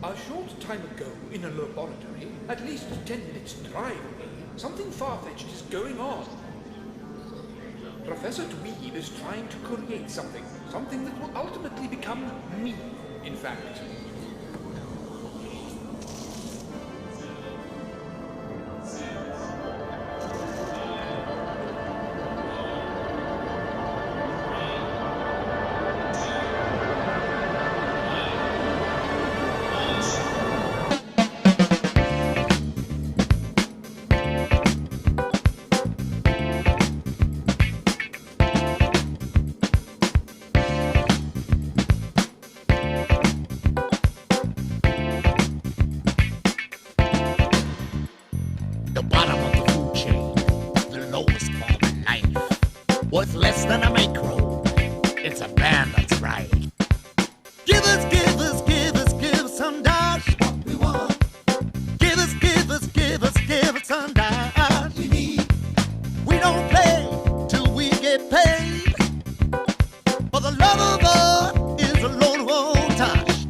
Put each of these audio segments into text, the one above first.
A short time ago, in a laboratory, at least 10 minutes drive away, something far-fetched is going on. Professor Dweeb is trying to create something that will ultimately become me, in fact. Worth less than a micro. It's a band that's right. Give us some dash. What we want. Give us some dash. We need. We don't play till we get paid. For the love of God is a load of old tosh.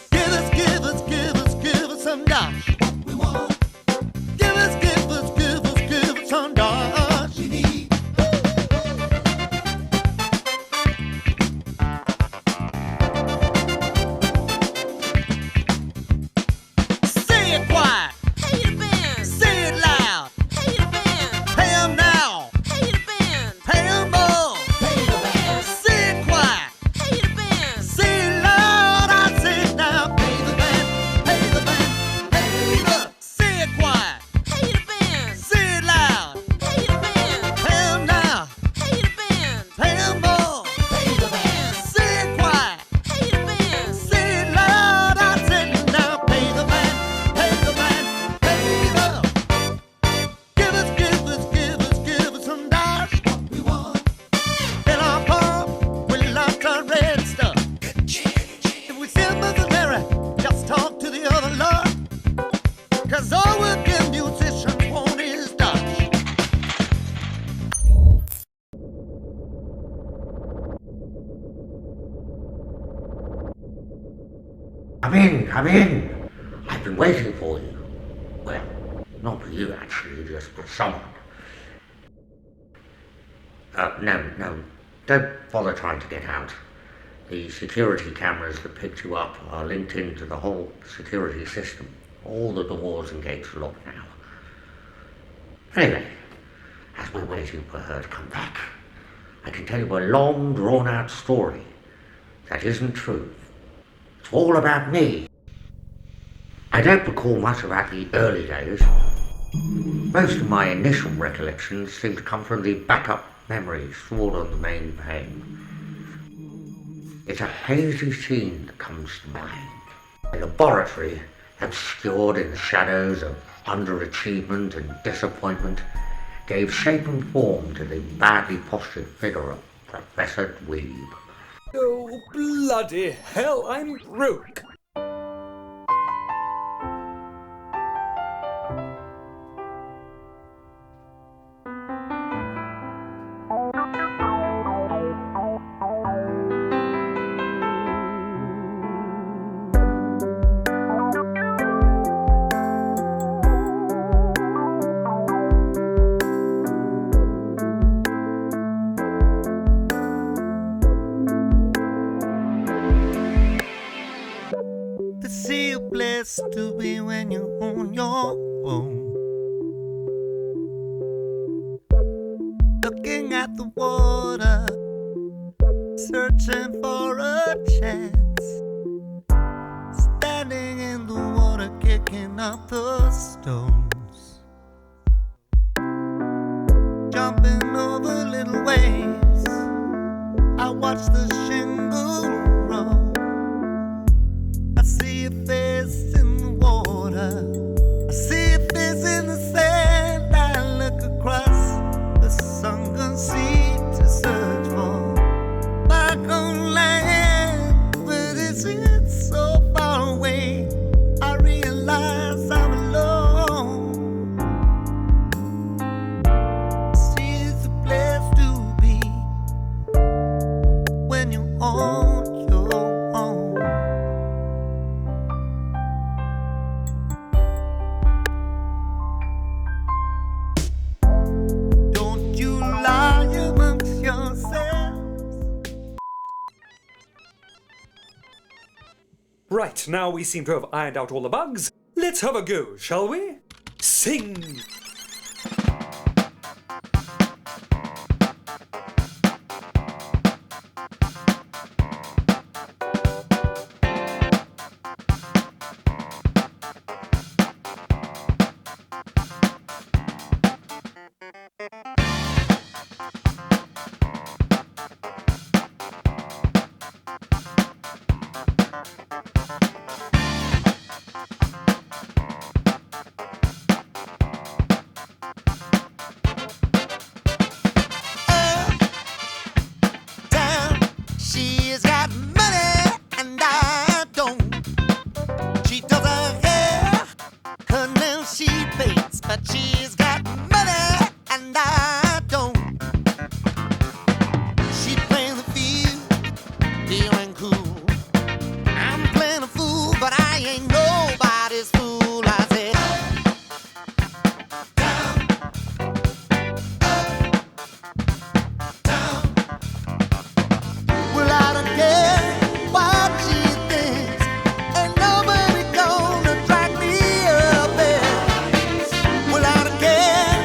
Give us some dash. What we want. Give us some dash. We need. Come in. I've been waiting for you. Well, not for you actually, just for someone. No, don't bother trying to get out. The security cameras that picked you up are linked into the whole security system. All the doors and gates are locked now. Anyway, as we're waiting for her to come back, I can tell you a long, drawn-out story that isn't true. It's all about me. I don't recall much about the early days. Most of my initial recollections seem to come from the backup memories stored on the main page. It's a hazy scene that comes to mind. A laboratory, obscured in the shadows of underachievement and disappointment, gave shape and form to the badly postured figure of Professor Dweeb. Oh, bloody hell, I'm broke! To be when you're on your own, looking at the water, searching for a chance, standing in the water, kicking up the stones, jumping over little waves. I watch the shingle roll. I see a face in the water. I see a face in the sand. I look across the sunken sea to search for my own land. But it's so far away. I realize I'm alone. See, it's a place to be when you're Right, now we seem to have ironed out all the bugs. Let's have a go, shall we? Sing! Uptown, she's got money and I don't. She doesn't care her nails she paints, but she's got money and I don't. She playing the field, feeling cool. I'm playing a fool, but I ain't nobody's fool. I said, well, I don't care what she thinks. Ain't nobody gonna drag me up there. Well, I don't care.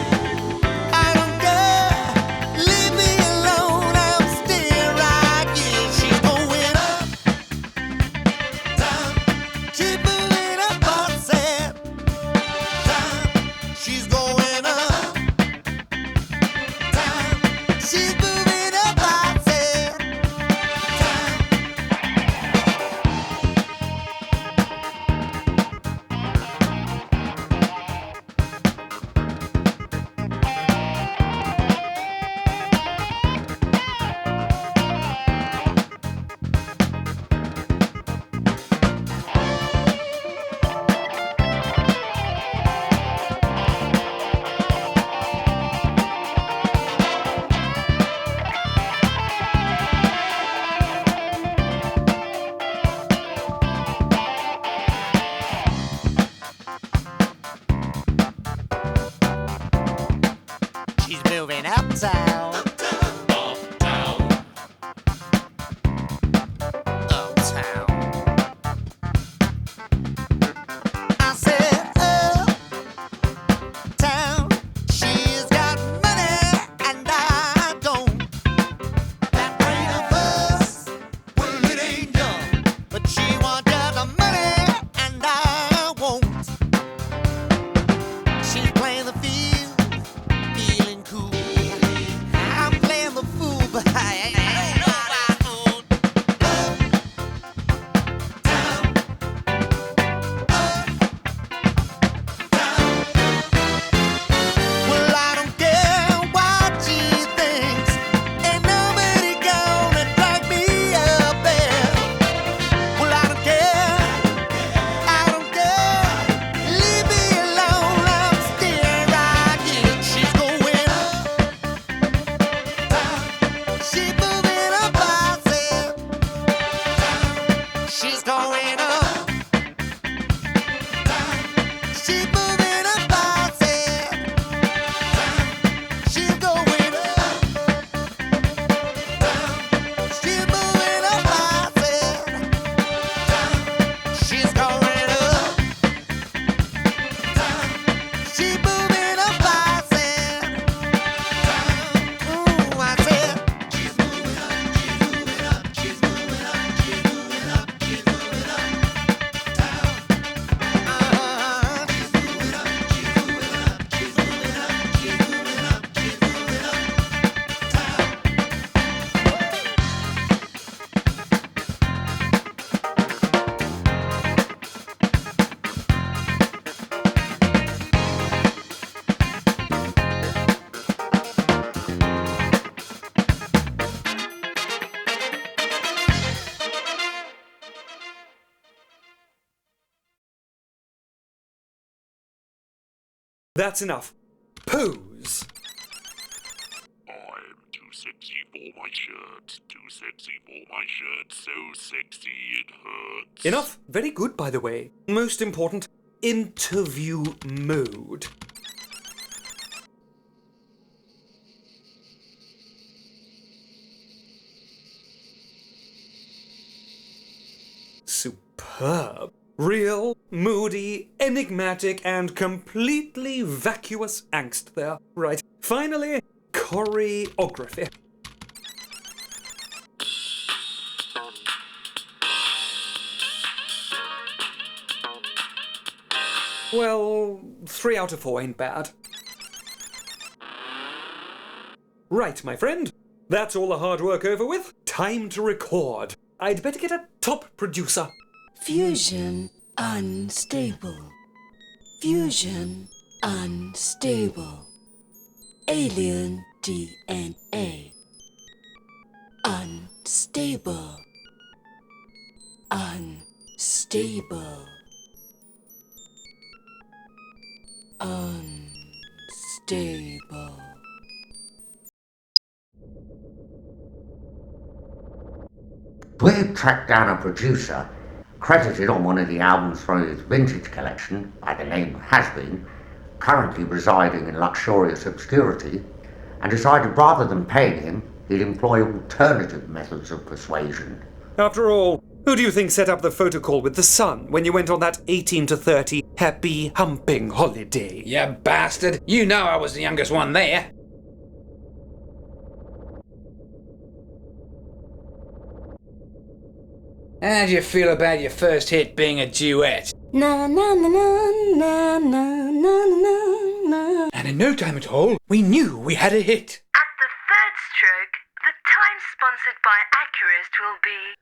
I don't care. Leave me alone. I'm still right here. She's going up, down. She's moving up, I said, down. She's going up, down. She's moving up, I said, down. She's moving uptown. Uptown. I said uptown. She's got money and I don't. That ain't a fuss. Well, it ain't done. But she wants just the money and I won't. She's playing the field, feeling cool. I'm playing the fool, but I ain't nobody's fool. Well, I don't care what she thinks. Ain't nobody gonna drag me up there. Well, I don't care. I don't care. Leave me alone. I'm still right here. She's going up. She's moving up, I said. She's going up. She's moving up, I said. She's going up. She's moving up, I said. She's going up. She's moving up, I said. Ooh, I said. She's moving up, she's moving up, she's moving up, she's moving up, she's moving up. She's moving up, she's moving up, she's moving up, she's moving up, she's moving up. That's enough. Pose! I'm too sexy for my shirt, too sexy for my shirt, so sexy it hurts. Enough. Very good, by the way. Most important, interview mode. Superb. superb. Real, moody, enigmatic, and completely vacuous angst there. Right. Finally, choreography. Well, 3 out of 4 ain't bad. Right, my friend. That's all the hard work over with. Time to record. I'd better get a top producer. Fusion unstable. Fusion unstable. Alien DNA. Unstable. Unstable. Unstable. We've tracked down a producer credited on one of the albums from his vintage collection by the name of Has-Been, currently residing in luxurious obscurity, and decided rather than paying him, he'd employ alternative methods of persuasion. After all, who do you think set up the photo call with the sun when you went on that 18 to 30 happy humping holiday? You bastard! You know I was the youngest one there! How'd you feel about your first hit being a duet? Na na na na na na na na na. And in no time at all, we knew we had a hit. At the third stroke, the time sponsored by Accurist will be...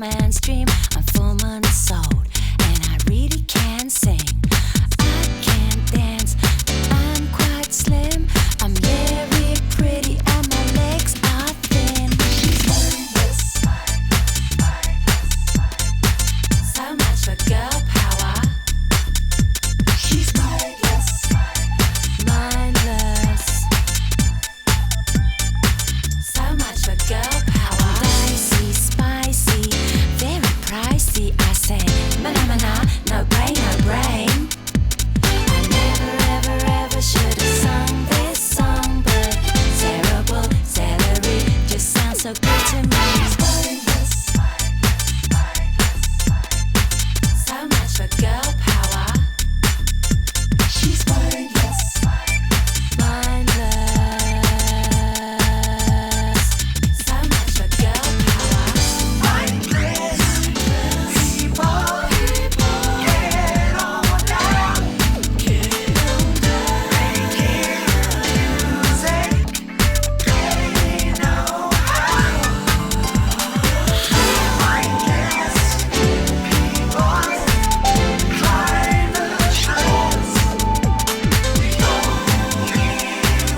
mainstream. I'm 4 months old and I really can sing. I can dance, but I'm quite slim. I'm very pretty and my legs are thin. She's mindless. So much for girl power. She's mindless. Mindless. So much for girl power. Dicey, spicy, very pricey. I say, mana, no brain, no brain. I never, ever, ever should have sung this song, but terrible celery just sounds so good to me. So much for girl power. She's mindless. Mindless. So much for girl power. Mindless. People, get on down. Get on down. They hear music. They know how. Mindless. People, drive the shows. The only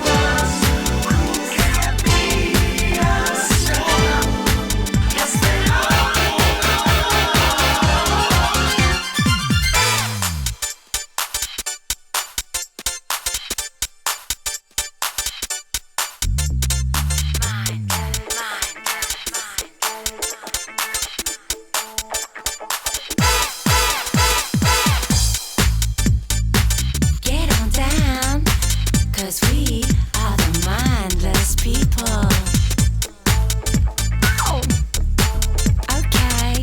ones who can be us now. Yes, they are. Get on down, 'cause we are the mindless people. Okay.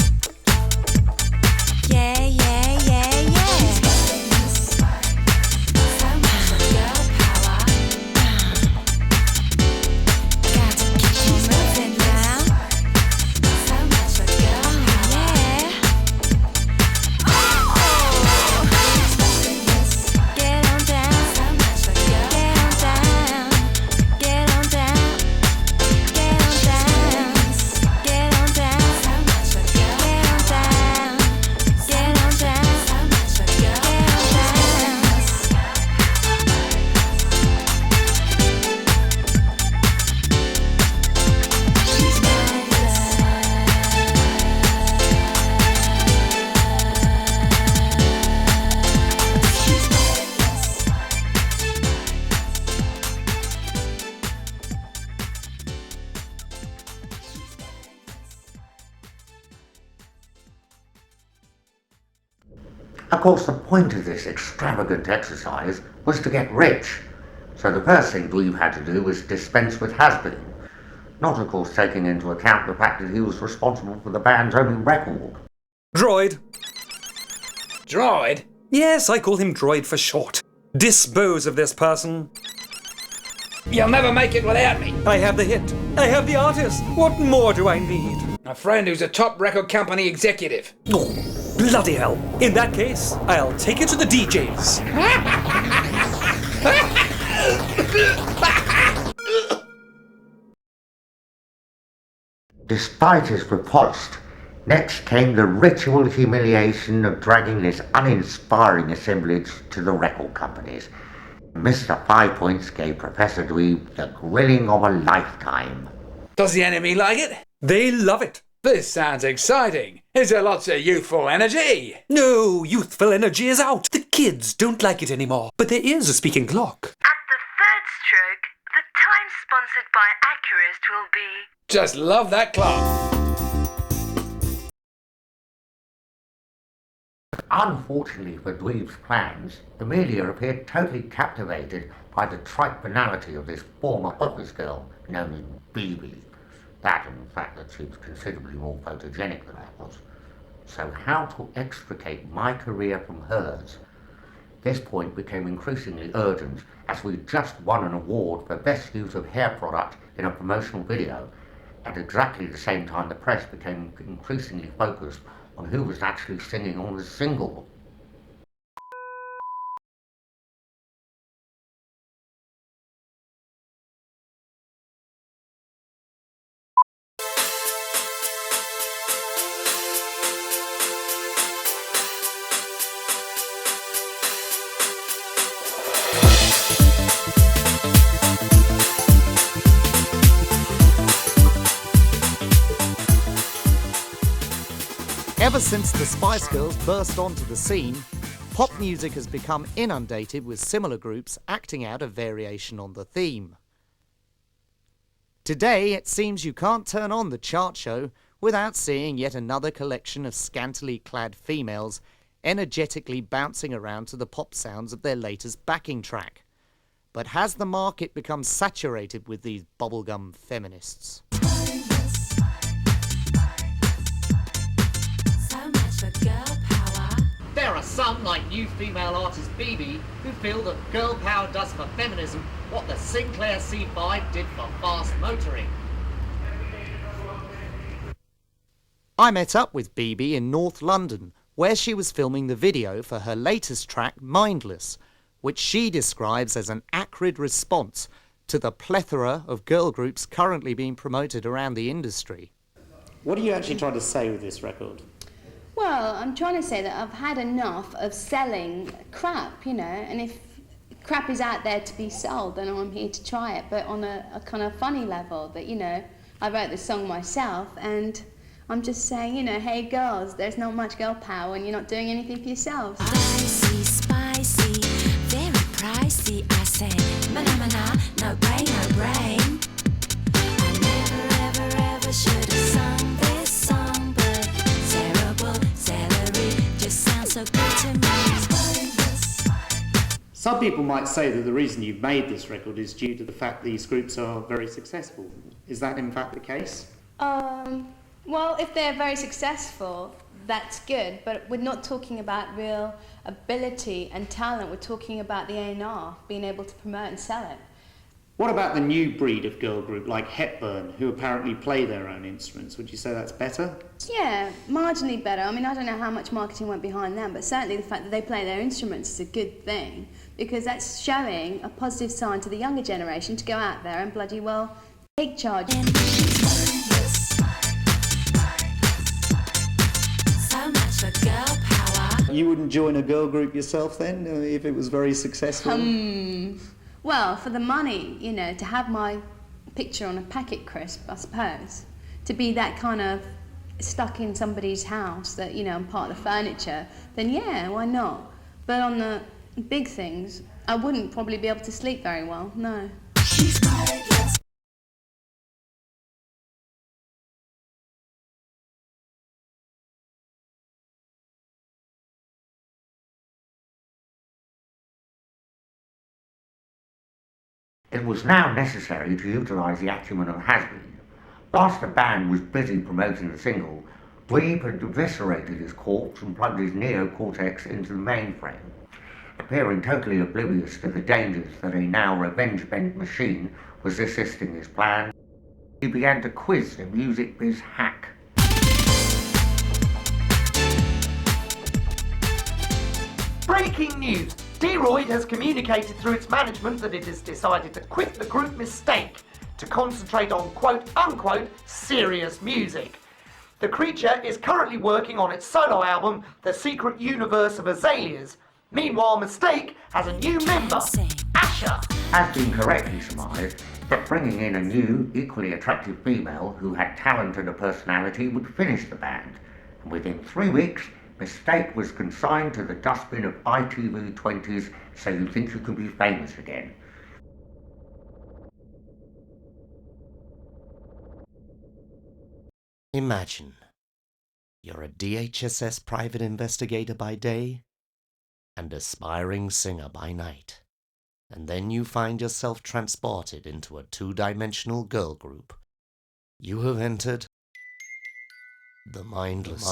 Yeah, yeah, yeah, yeah. So much for girl power. Got to keep you moving now. So much for girl power. Yeah. Get on down. So much for girl. Get on down. Get on down. Of course, the point of this extravagant exercise was to get rich, so the first thing Dweeb had to do was dispense with has-been, not of course taking into account the fact that he was responsible for the band's only record. Droid. Droid? Yes, I call him Droid for short. Dispose of this person. You'll never make it without me. I have the hit. I have the artist. What more do I need? A friend who's a top record company executive. Oh, bloody hell. In that case, I'll take it to the DJs. Despite his riposte, next came the ritual humiliation of dragging this uninspiring assemblage to the record companies. Mr. 5 Points gave Professor Dweeb the grilling of a lifetime. Does the enemy like it? They love it. This sounds exciting. Is there lots of youthful energy? No, youthful energy is out. The kids don't like it anymore. But there is a speaking clock. At the third stroke, the time sponsored by Accurist will be... Just love that clock. Unfortunately for Dweeb's plans, the media appeared totally captivated by the trite banality of this former office girl known as BB. That and the fact that she was considerably more photogenic than I was. So how to extricate my career from hers? This point became increasingly urgent as we just won an award for Best Use of Hair Product in a promotional video. At exactly the same time, the press became increasingly focused on who was actually singing on the single. Ever since the Spice Girls burst onto the scene, pop music has become inundated with similar groups acting out a variation on the theme. Today, it seems you can't turn on the chart show without seeing yet another collection of scantily clad females energetically bouncing around to the pop sounds of their latest backing track. But has the market become saturated with these bubblegum feminists? There are some, like new female artist BB, who feel that girl power does for feminism what the Sinclair C5 did for fast motoring. I met up with BB in North London, where she was filming the video for her latest track, Mindless, which she describes as an acrid response to the plethora of girl groups currently being promoted around the industry. What are you actually trying to say with this record? Well, I'm trying to say that I've had enough of selling crap, and if crap is out there to be sold, then I'm here to try it, but on a kind of funny level, that, I wrote the song myself, and I'm just saying, hey girls, there's not much girl power and you're not doing anything for yourselves. Spicy, very pricey, I say, mana, no brain, no brain. I never, ever, ever should have sung this song, but terrible celery just sounds so good to me. Some people might say that the reason you've made this record is due to the fact these groups are very successful. Is that in fact the case? Well, if they're very successful, that's good, but we're not talking about real ability and talent. We're talking about the A&R, being able to promote and sell it. What about the new breed of girl group like Hepburn, who apparently play their own instruments? Would you say that's better? Yeah, marginally better. I mean, I don't know how much marketing went behind them, but certainly the fact that they play their instruments is a good thing, because that's showing a positive sign to the younger generation to go out there and bloody well take charge. Girl power. You wouldn't join a girl group yourself then, if it was very successful? Well, for the money, to have my picture on a packet crisp, I suppose. To be that kind of stuck in somebody's house that, I'm part of the furniture, then yeah, why not? But on the big things, I wouldn't probably be able to sleep very well, no. It was now necessary to utilise the acumen of has-been. Whilst the band was busy promoting the single, Dweeb had eviscerated his corpse and plugged his neocortex into the mainframe. Appearing totally oblivious to the dangers that a now revenge-bent machine was assisting his plan, he began to quiz the music biz hack. Breaking news! roid has communicated through its management that it has decided to quit the group Mistake to concentrate on quote-unquote serious music. The creature is currently working on its solo album, The Secret Universe of Azaleas. Meanwhile, Mistake has a new member, Asher. Has been correctly surmised that bringing in a new, equally attractive female who had talent and a personality would finish the band, and within 3 weeks, Mistake was consigned to the dustbin of ITV 20s, So You Think You Can Be Famous Again. Imagine you're a DHSS private investigator by day and aspiring singer by night, and then you find yourself transported into a two-dimensional girl group. You have entered the mindless.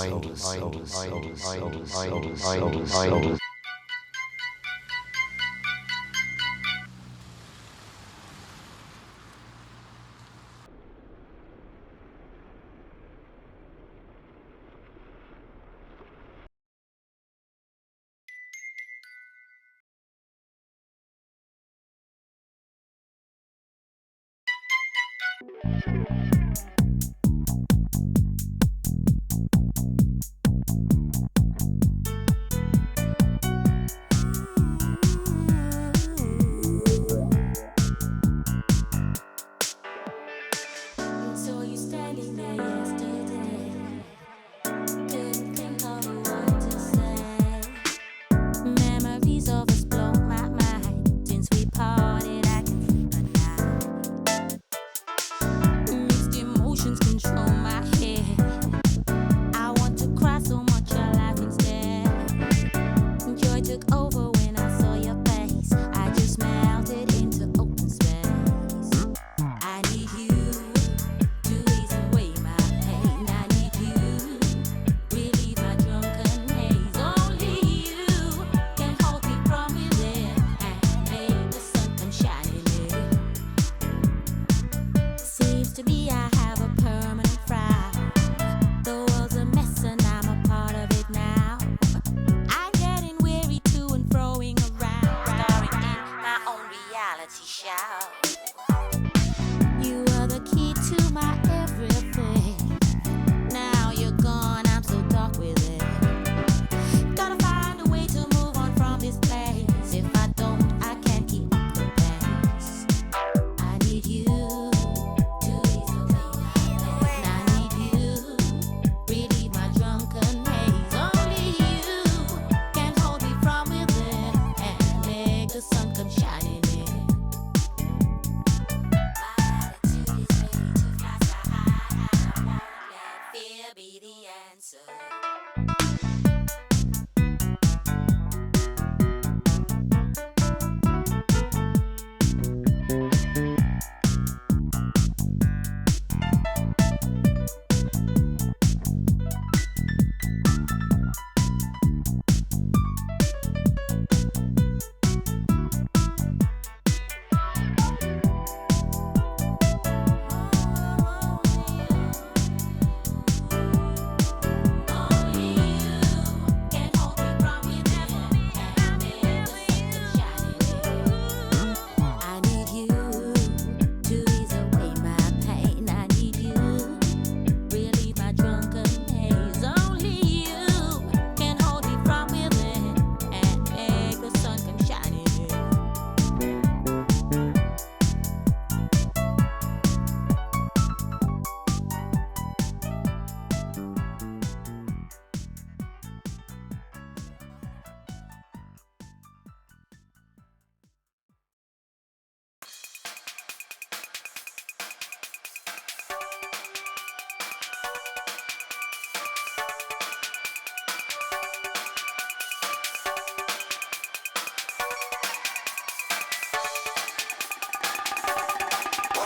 Saw you standing there yesterday. Couldn't think of a word to say. Memories of us blow my mind. Since we parted, I can feel the night. Missed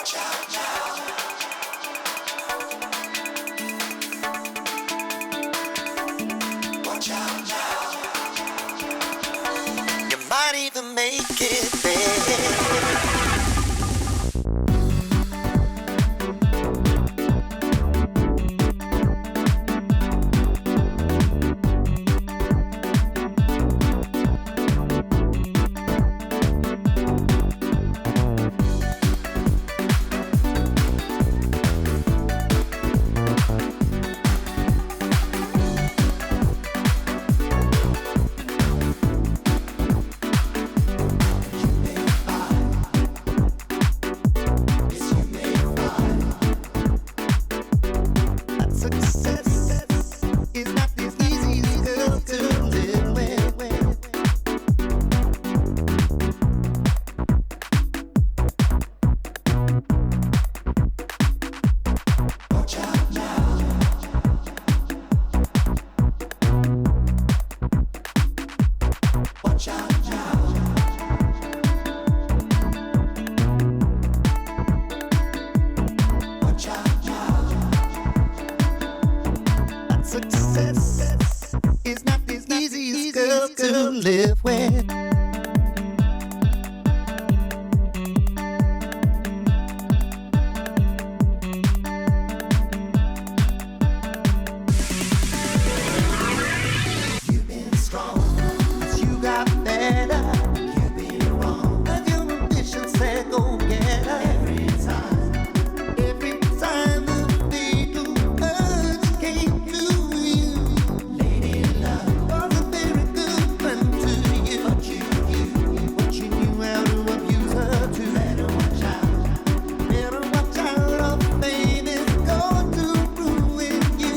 You might even make it there. To live with. You've been strong, but you got better. You've been wrong, but your ambition said go get her. Every time the fatal urge came to you, lady love was a very good friend to you. But you knew how to abuse her too. Better watch out. Better watch out, or fate is going to ruin you.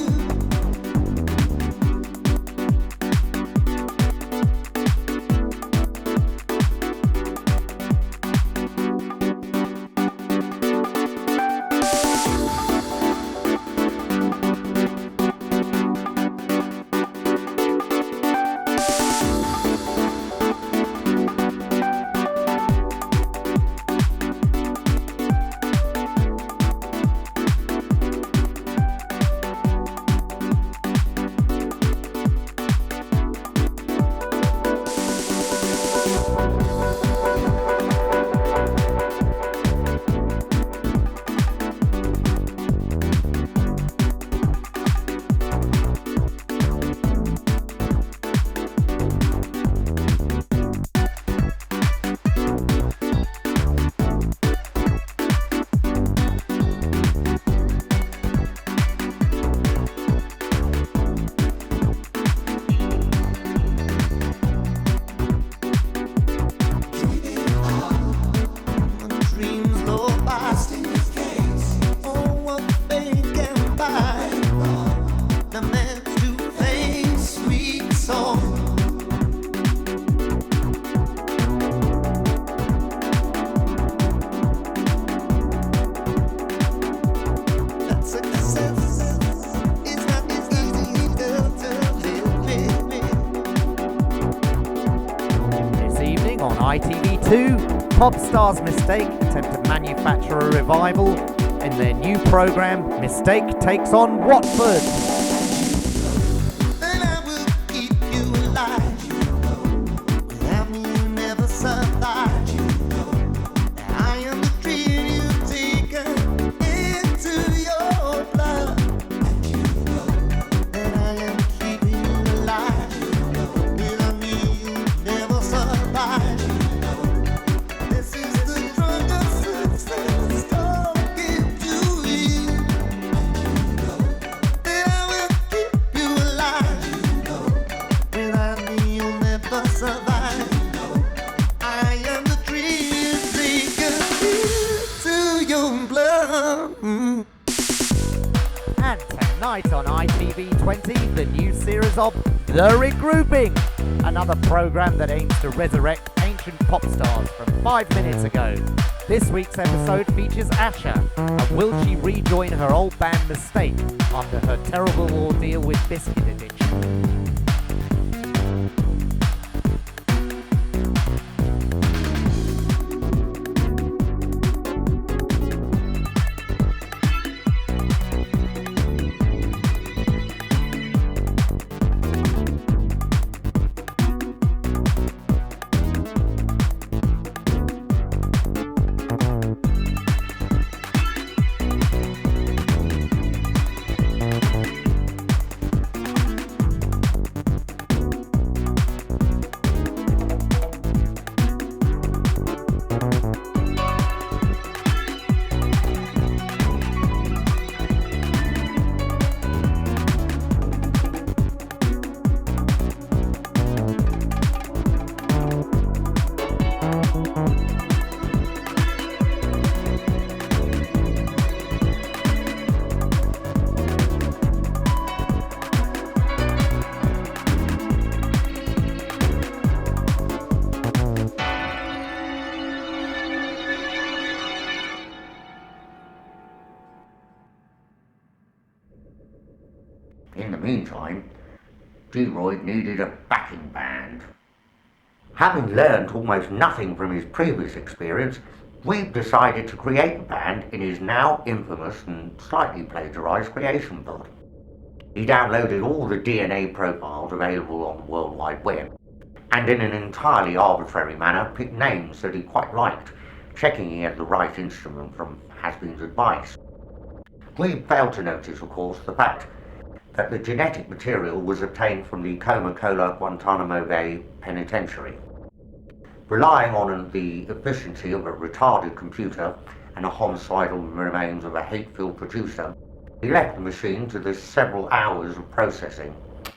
Dreams go fast in this case. Oh, what they can buy. The man to face sweet song. That success is not as easy to live with. This evening on ITV2, Pop Star's Mistake attempt to manufacture a revival in their new programme, Mistake Takes on Watford. And I will keep you alive. Without me, you never survive. I am the dream you've taken into your blood. And I am keeping you alive. Without me, you never survive. This is the drug of success talking to you. And I will keep you alive. Without me, you'll never survive. I am the dream taken into your blood. And tonight on ITV20, the new series of The Regrouping, another programme that aims to resurrect ancient pop stars from 5 minutes ago. This week's episode features Asha, and will she rejoin her old band Mistake after her terrible ordeal with biscuit addiction? In the meantime, Roid needed a backing band. Having learned almost nothing from his previous experience, Dweeb decided to create a band in his now infamous and slightly plagiarised creation book. He downloaded all the DNA profiles available on the World Wide Web, and in an entirely arbitrary manner picked names that he quite liked, checking he had the right instrument from Has-Been's advice. Dweeb failed to notice, of course, the fact that the genetic material was obtained from the Coca-Cola Guantanamo Bay Penitentiary. Relying on the efficiency of a retarded computer and the homicidal remains of a hate-filled producer, he left the machine to the several hours of processing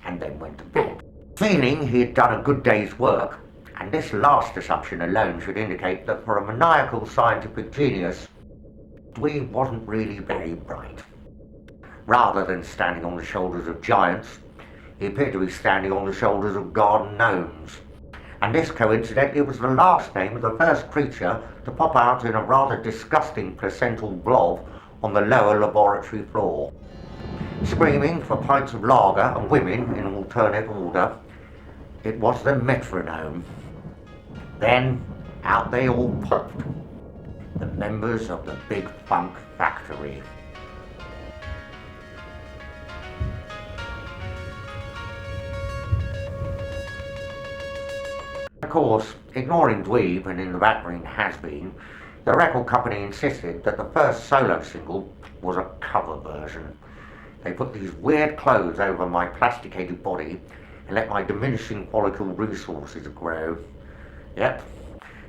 and then went to bed. Feeling he had done a good day's work, and this last assumption alone should indicate that for a maniacal scientific genius, Dweeb wasn't really very bright. Rather than standing on the shoulders of giants, he appeared to be standing on the shoulders of garden gnomes. And this coincidentally was the last name of the first creature to pop out in a rather disgusting placental blob on the lower laboratory floor. Screaming for pints of lager and women in alternate order, it was the metronome. Then out they all popped, the members of the Big Funk Factory. Of course, ignoring Dweeb and in the background Has-Been, the record company insisted that the first solo single was a cover version. They put these weird clothes over my plasticated body and let my diminishing follicle resources grow. Yep,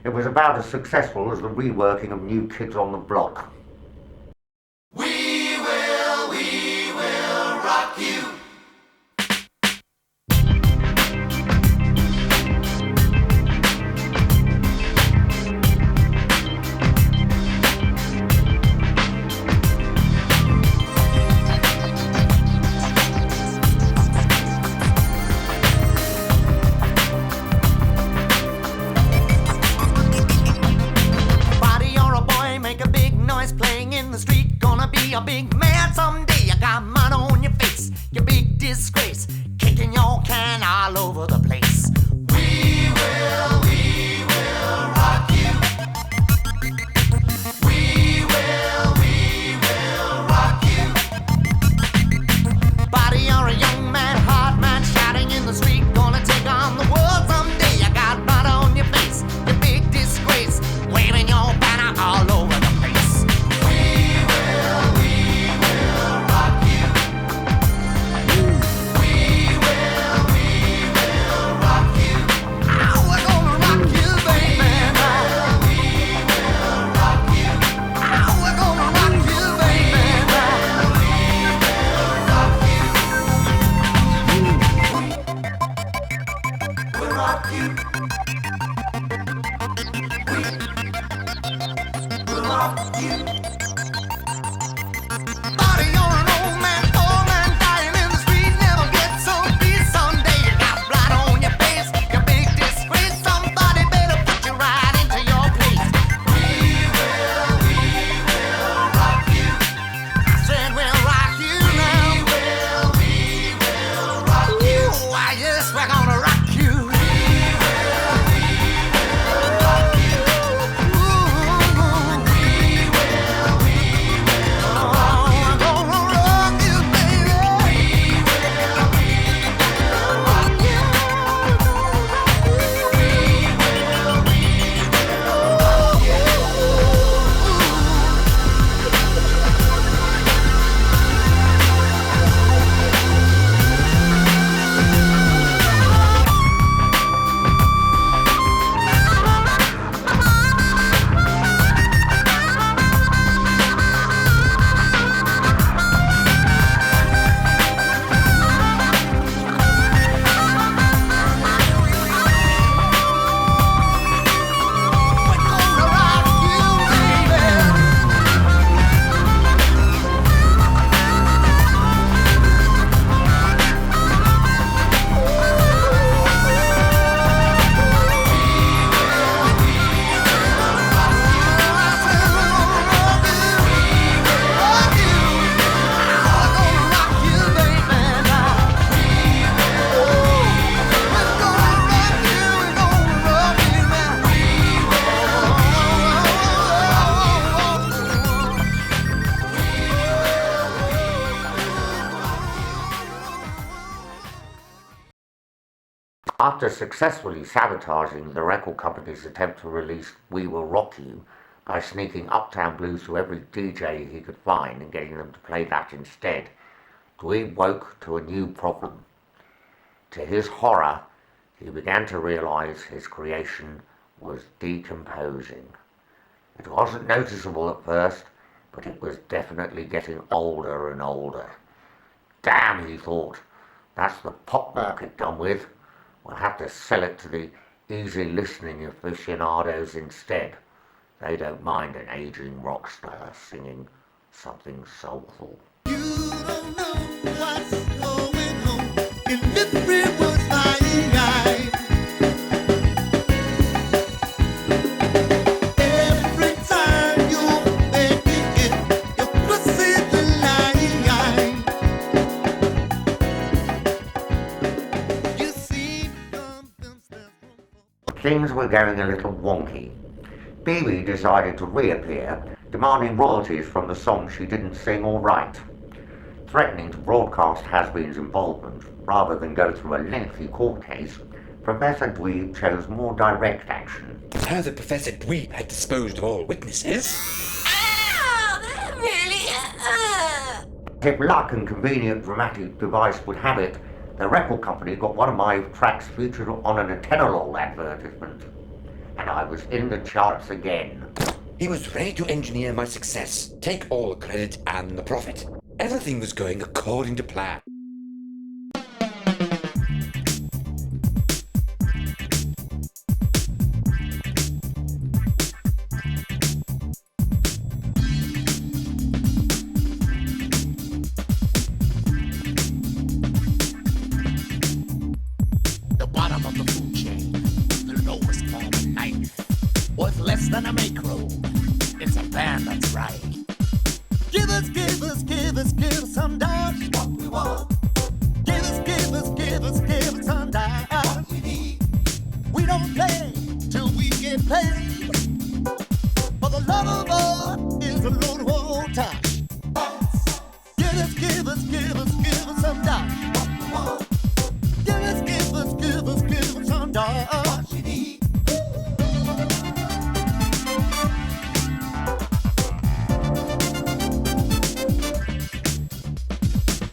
it was about as successful as the reworking of New Kids on the Block. We will rock you. A big man someday. You got mud on your face, your big disgrace, kicking your can all over the place. We will rock you. We will rock you. Body, you're a young man, hard man, shouting in the street, gonna take on the world someday. You got mud on your face, your big disgrace, waving your banner all over the place. Rock After successfully sabotaging the record company's attempt to release We Will Rock You by sneaking Uptown Blues to every DJ he could find and getting them to play that instead, Dweeb woke to a new problem. To his horror, he began to realize his creation was decomposing. It wasn't noticeable at first, but it was definitely getting older and older. Damn, he thought, that's the pop market done with. We'll have to sell it to the easy listening aficionados instead. They don't mind an aging rock star singing something soulful. You don't know what's going on in everyone's mind. Every time you're thinking, your pussy's lying. You see, Things were going a little wonky. BB decided to reappear, demanding royalties from the songs she didn't sing or write. Threatening to broadcast Has-Been's involvement rather than go through a lengthy court case, Professor Dweeb chose more direct action. Now that Professor Dweeb had disposed of all witnesses... If luck and convenient dramatic device would have it, the record company got one of my tracks featured on an Atenolol advertisement. And I was in the charts again. He was ready to engineer my success, take all the credit and the profit. Everything was going according to plan. The bottom of the food chain, the lowest form of life, worth less than a macro. It's a band that's right. Give us some dollars. What we want. Give us some dollars. What we need. We don't play till we get paid. For the love of all is a load of old touch. Give us some dollars. What we want. Give us some dollars. What we need.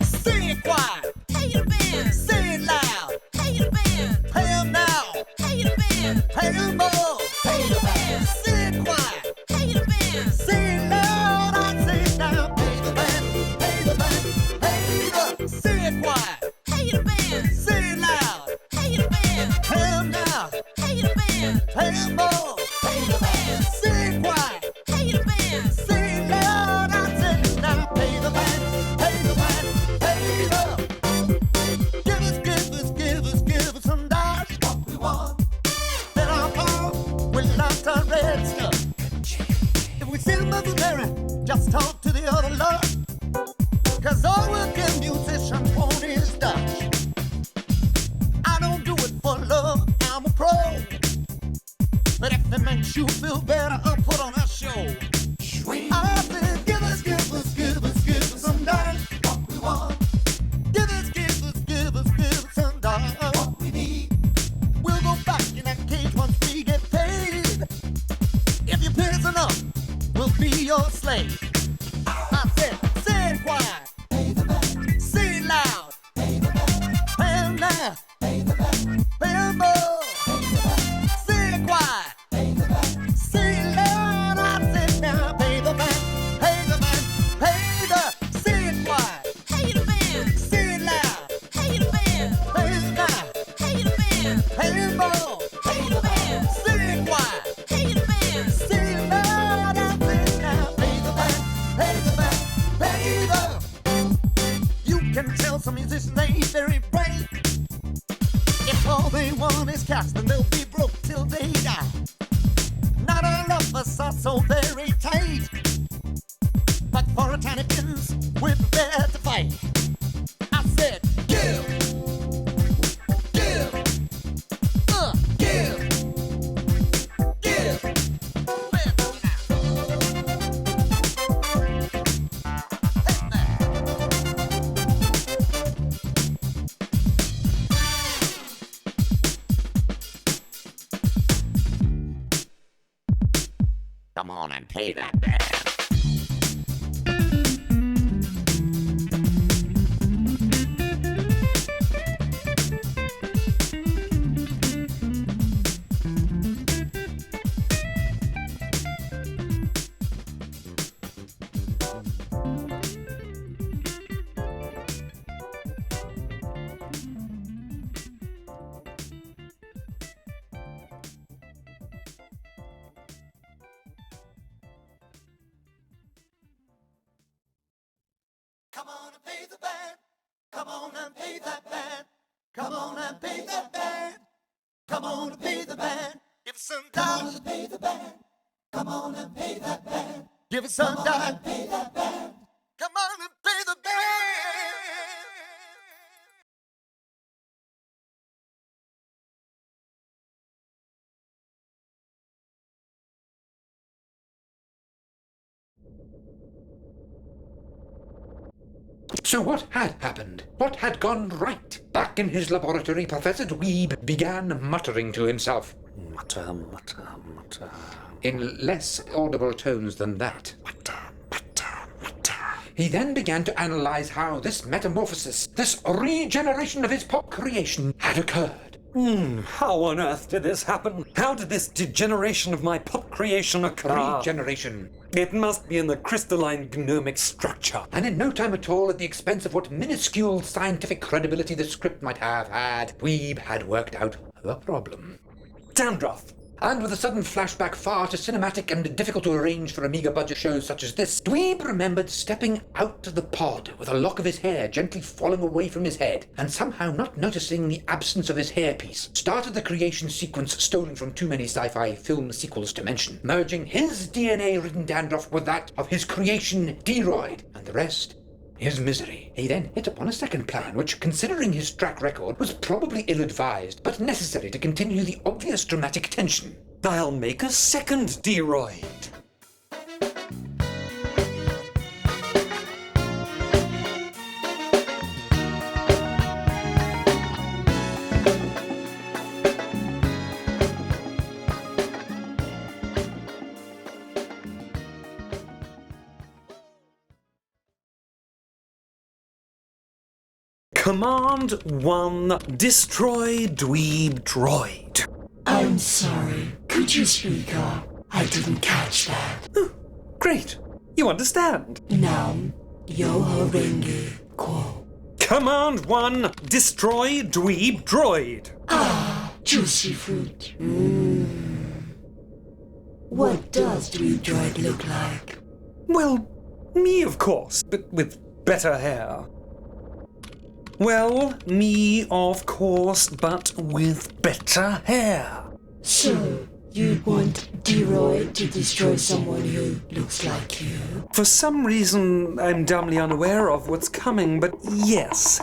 Sing it quiet. Pay the band. Sing it loud. Pay the band. Pay them now. Pay the band. Pay them more. Pay the band. Sing it quiet. Pay the band. Sing it loud. I say it now. Pay the band. Pay the band. Pay the. Sing it quiet. Pay the band. Sing it loud. Pay the band. Pay them now. Pay the band. Pay them more. Pay the band. Sing it quiet. Pay the band. Sing it loud. I say it now. Pay the band. Pay the band. Pay the. Give us some dollars. What we want. Then I'll call with lots of red stuff. If we see Mother Mary, just talk to the other love. Cause all working musicians want is Dutch. I don't do it for love, I'm a pro. But if it makes you feel better, I'll put on a show. I said, give us some dollars. What we want. Give us some dollars. What we need. We'll go back in that cage once we get paid. If you pay us enough, we'll be your slave. I said, say it quiet. Pay the back. Say it loud. Pay the back. Pay them now. Pay the back. Pay them more. Pay the back. Say it quiet. Pay the back. Say it loud. I said now. Pay the back. Pay the back. Pay the. Say it quiet. Pay the band. Say it loud. Pay the band. Pay the now. Pay the band. Pay them more. Pay the band. Say it quiet. Pay the band. Say it loud. I said now. Pay the back. Pay the back. Pay the. You can tell some musicians they ain't very bright. If all they want is cash, then they'll be broke till they die. Not all of us are so very tight. But for a tiny pittance, we're prepared to fight. I said, give. Give. Give. Give. Where now? Hey, now. pay that man. Come on and pay the band. Come on and pay that band. Come on and pay that band. Come on and pay the band. Give us some dollars to pay the band. Come on and pay that band. Give us some dollars. Pay that band. Come on and pay the band. So what had happened? What had gone right? Back in his laboratory, Professor Dweeb began muttering to himself. Mutter, mutter, mutter. In less audible tones than that. Mutter, mutter, mutter. He then began to analyze how this metamorphosis, this regeneration of his pop creation, had occurred. How on earth did this happen? How did this degeneration of my pop creation occur? Regeneration. It must be in the crystalline gnomic structure. And in no time at all, at the expense of what minuscule scientific credibility the script might have had, Dweeb had worked out the problem. Dandruff. And with a sudden flashback far too cinematic and difficult to arrange for Amiga budget shows such as this, Dweeb remembered stepping out to the pod with a lock of his hair gently falling away from his head, and somehow not noticing the absence of his hairpiece, started the creation sequence stolen from too many sci-fi film sequels to mention, merging his DNA-ridden dandruff with that of his creation D-roid, and the rest his misery. He then hit upon a second plan, which, considering his track record, was probably ill-advised, but necessary to continue the obvious dramatic tension. I'll make a second D-roid. Command 1, destroy Dweeb droid. I'm sorry. Could you speak up? I didn't catch that. Great. You understand. Nam Yoho Renge Ko. Command 1, destroy Dweeb droid. Ah, juicy fruit. What does Dweeb droid look like? Well, me of course, but with better hair. Well, me, of course, but with better hair. So, you'd want D-Roid to destroy someone who looks like you? For some reason, I'm dumbly unaware of what's coming, but yes.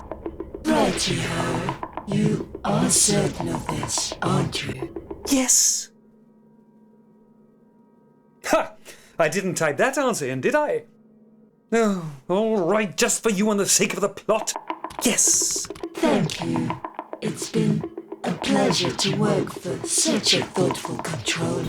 Righty-ho. You are certain of this, aren't you? Yes. Ha! I didn't type that answer in, did I? Oh, all right, just for you on the sake of the plot. Yes. Thank you. It's been a pleasure to work for such a thoughtful controller.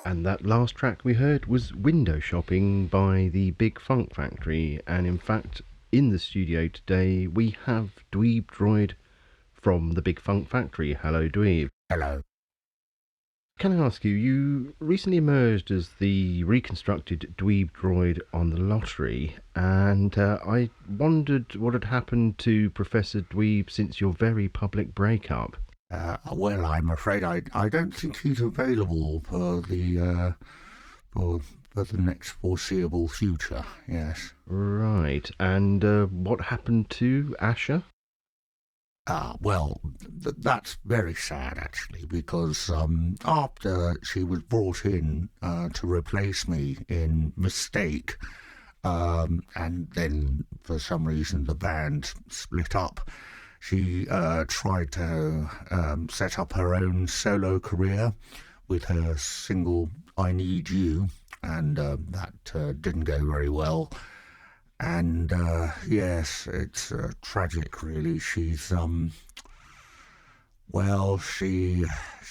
And that last track we heard was Window Shopping by the Big Funk Factory. And in fact, in the studio today, we have Dweeb Droid from the Big Funk Factory. Hello, Dweeb. Hello. Can I ask you, you recently emerged as the reconstructed Dweeb Droid on the lottery, and I wondered what had happened to Professor Dweeb since your very public breakup. Well, I'm afraid I don't think he's available for the next foreseeable future. Yes. Right. And what happened to Asha? Well, that's very sad actually, because after she was brought in to replace me in mistake, And then for some reason the band split up. She tried to set up her own solo career with her single I Need You, and that didn't go very well. And yes, it's tragic, really. She's well, she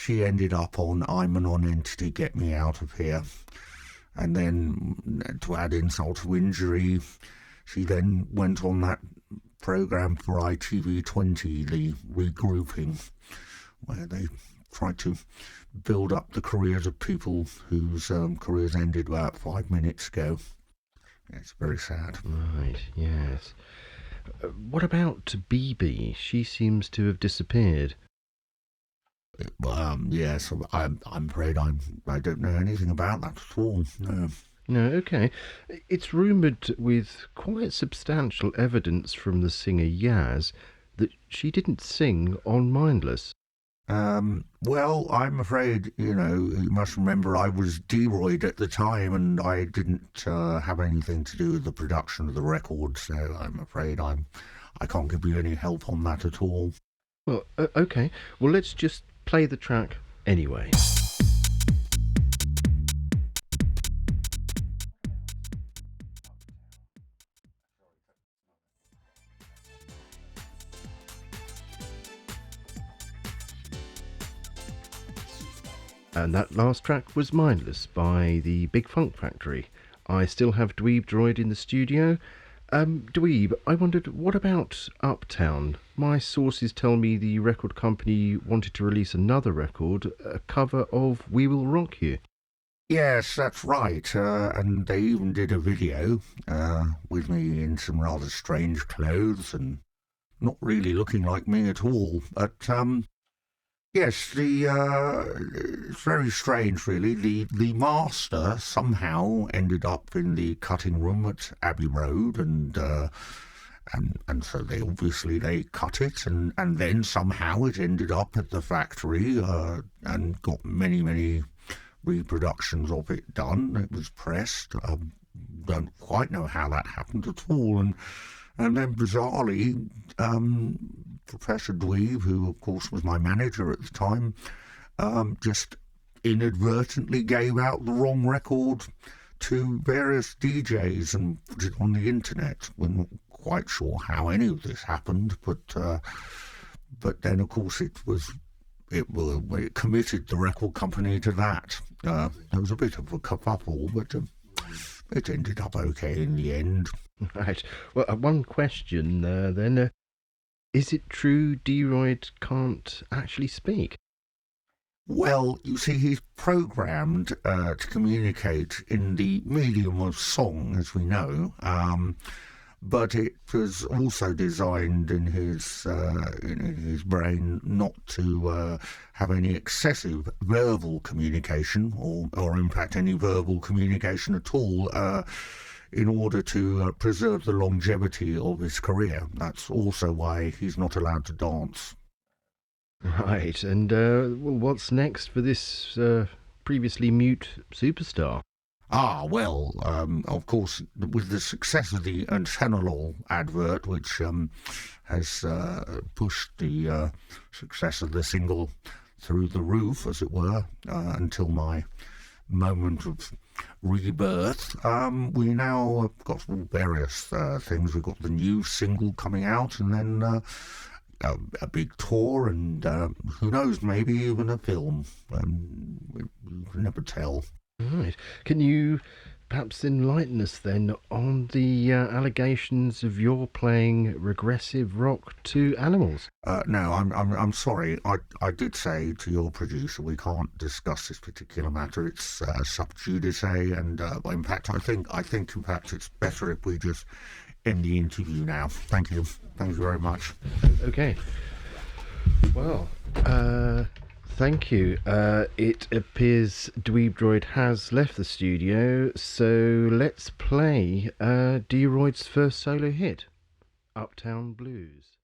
ended up on I'm a Non-Entity, Get Me Out of Here. And then, to add insult to injury, she then went on that programme for ITV20, the regrouping, where they tried to build up the careers of people whose careers ended about 5 minutes ago. It's very sad. Right, yes. What about BB? She seems to have disappeared. Yes, I'm afraid I don't know anything about that at all, no. No, okay. It's rumoured with quite substantial evidence from the singer Yaz that she didn't sing on Mindless. Well, I'm afraid, you must remember I was D-Roid at the time and I didn't have anything to do with the production of the record, so I'm afraid I can't give you any help on that at all. Well, okay. Well, let's just play the track anyway. And that last track was Mindless by the Big Funk Factory. I still have Dweeb Droid in the studio. Dweeb, I wondered, what about Uptown? My sources tell me the record company wanted to release another record, a cover of We Will Rock You. Yes, that's right, and they even did a video with me in some rather strange clothes and not really looking like me at all, but yes, it's very strange, really. The master somehow ended up in the cutting room at Abbey Road, and so they cut it, and then somehow it ended up at the factory, and got many reproductions of it done. It was pressed. Don't quite know how that happened at all, and then bizarrely, Professor Dweeb, who of course was my manager at the time, just inadvertently gave out the wrong record to various DJs and put it on the internet. We're not quite sure how any of this happened, but then of course it committed the record company to that. There was a bit of a kerfuffle, but it ended up okay in the end. Right. Well, one question then. Is it true D-Roid can't actually speak? Well, you see, he's programmed to communicate in the medium of song, as we know, but it was also designed in his brain not to have any excessive verbal communication, or in fact any verbal communication at all, in order to preserve the longevity of his career. That's also why he's not allowed to dance. Right, and what's next for this previously mute superstar? Well, of course, with the success of the Antenolol advert, which has pushed the success of the single through the roof, as it were, until my moment of rebirth, we now have got various things. We've got the new single coming out, and then a big tour, and who knows, maybe even a film. You can never tell. Right. Can you perhaps enlighten us then on the allegations of your playing regressive rock to animals? No, I'm sorry. I did say to your producer we can't discuss this particular matter. It's sub judice, and in fact, I think in fact it's better if we just end the interview now. Thank you. Thank you very much. Okay. Well, thank you. It appears Dweeb Droid has left the studio, so let's play D-Roid's first solo hit, Uptown Blues.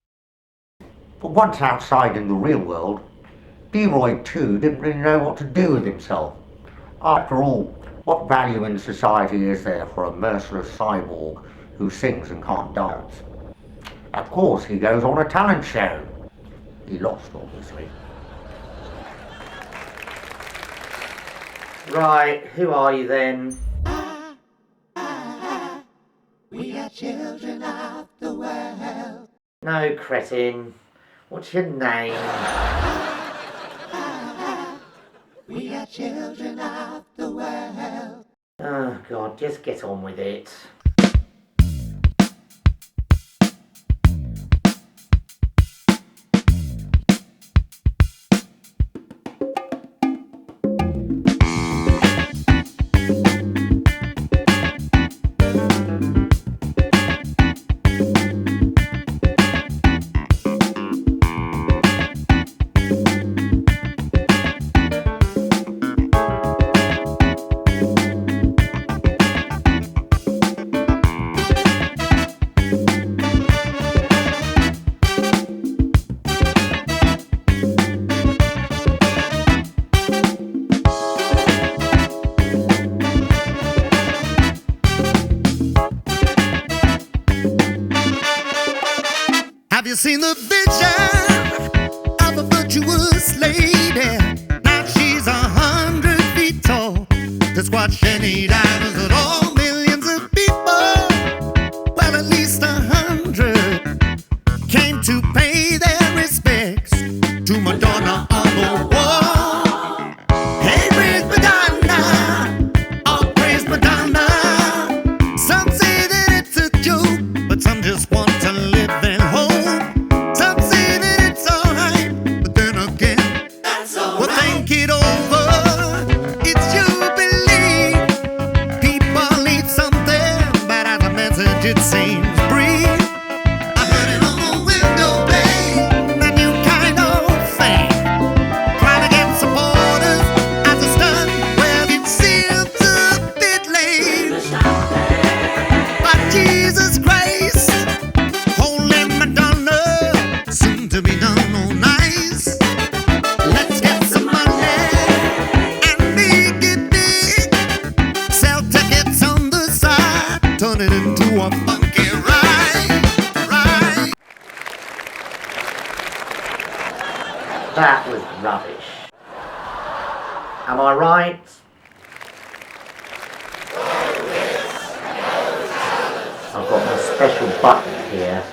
But once outside in the real world, D-Roid too didn't really know what to do with himself. After all, What value in society is there for a merciless cyborg who sings and can't dance? Of course, he goes on a talent show. He lost, obviously. Right, who are you then? We are children of the world. No, cretin. What's your name? We are children of the world. Oh, God, just get on with it. Have you seen the vision of a virtuous lady? Now she's 100 feet tall. To squash any divers at all. Millions of people, well at least 100, came to pay their respects to Madonna on the wall. Hey, praise Madonna, oh praise Madonna. Some say that it's a joke, but some just want to live in hope. Some say that it's alright, but then again, well, think it over. It's your belief. People need something, but as a message it seems brief. I heard it on the window pane, a new kind of thing. Trying to get supporters as a stunt, well, it seems a bit lame. But Jesus Christ, holy Madonna, soon to be done on nice. Let's get some money and make it big. Sell tickets on the side, turn it into a funky ride. That was rubbish. Am I right? I've got my special button here.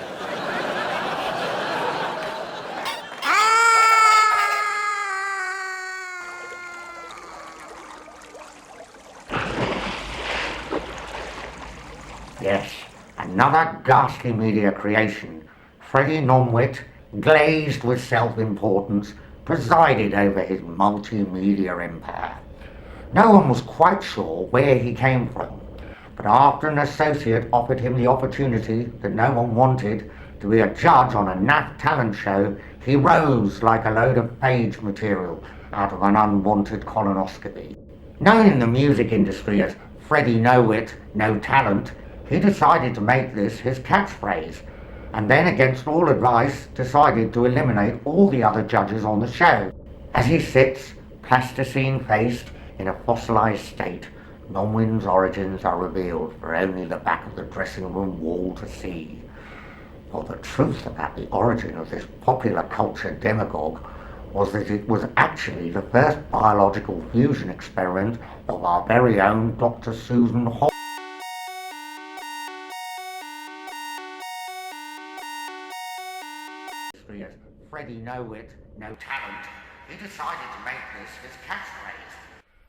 Yes, another ghastly media creation. Freddie Nonwit, glazed with self-importance, presided over his multimedia empire. No one was quite sure where he came from, but after an associate offered him the opportunity that no one wanted to be a judge on a naff talent show, he rose like a load of page material out of an unwanted colonoscopy. Known in the music industry as Freddie No-Wit, No Talent, he decided to make this his catchphrase, and then, against all advice, decided to eliminate all the other judges on the show. As he sits, plasticine-faced, in a fossilized state, Nonwit's origins are revealed for only the back of the dressing room wall to see. For the truth about the origin of this popular culture demagogue was that it was actually the first biological fusion experiment of our very own Dr. Susan Hall. As Freddie No-Wit, No Talent, he decided to make this his catchphrase,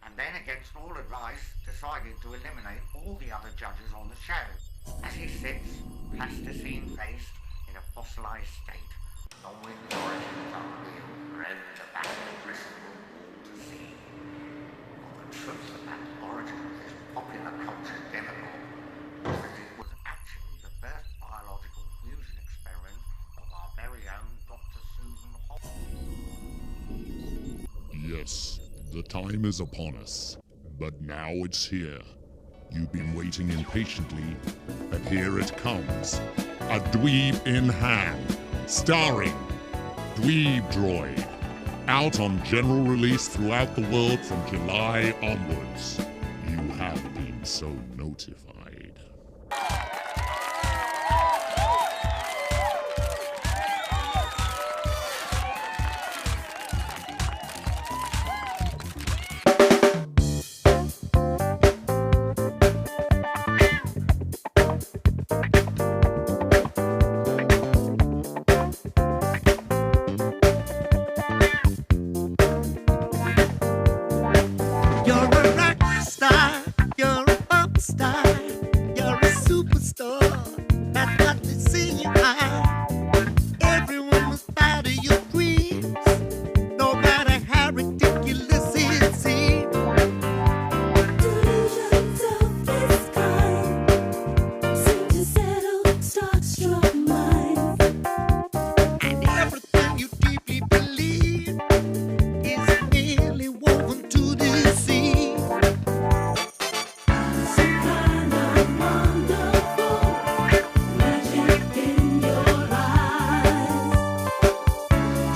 and then, against all advice, decided to eliminate all the other judges on the show. As he sits, plasticine-faced, in a fossilized state, Nonwit's origins are revealed for only the back of the dressing room wall to see. For the truth about the origin of this popular culture demagogue was that it was actually the first biological fusion experiment of our very own Dr. Susan Hall. Yes, the time is upon us, but now it's here. You've been waiting impatiently, and here it comes. A Dweeb in Hand, starring Dweeb Droid. Out on general release throughout the world from July onwards. You am so notified. You're a rock star, you're a pop star, you're a superstar. That's what they see in your eye. Everyone was proud of your dreams, no matter how ridiculous it seems. Delusions of this kind seem to settle starstruck minds. And everything you deeply believe is merely woven to deceive. Some kind of wonderful magic in your eyes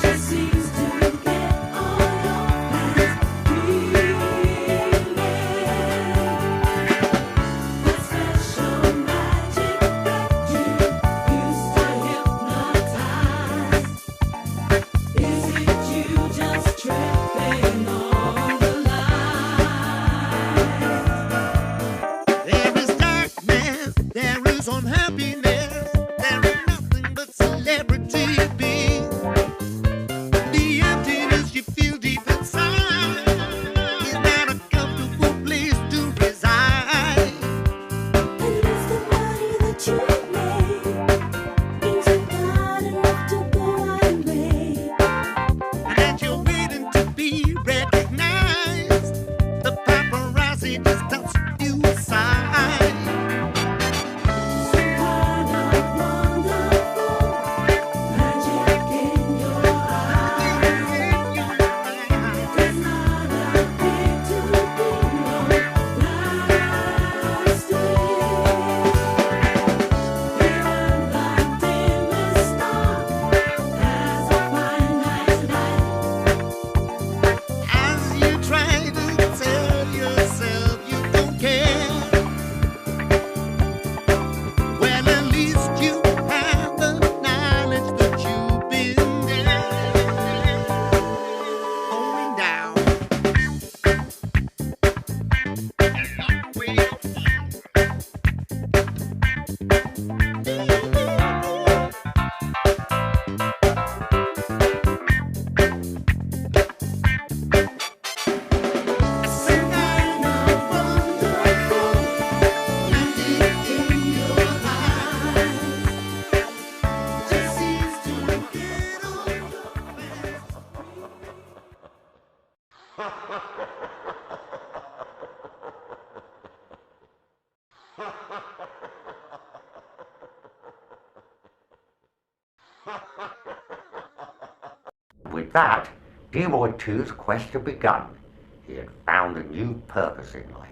just seems to get all your plans dreaming. What special magic that you used to hypnotize? Is it you just tripping on the line? There is darkness, there is unhappiness, there is nothing but celebrity being. The emptiness you feel deep inside is not a comfortable place to reside. And it's the body that you have made means you've got enough to go and raid. And that you're waiting to be recognized. The paparazzi just touch you aside. Some kind of wonderful magic in your eyes does not appear to be long lasting. Even the dimmest star has a finite life. As you try to tell yourself you don't care, well, at least you have the knowledge that you've been there, going down. Some kind of wonderful magic in your eyes just seems to get all your With that, Deroid 2's quest had begun. He had found a new purpose in life.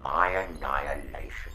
My annihilation.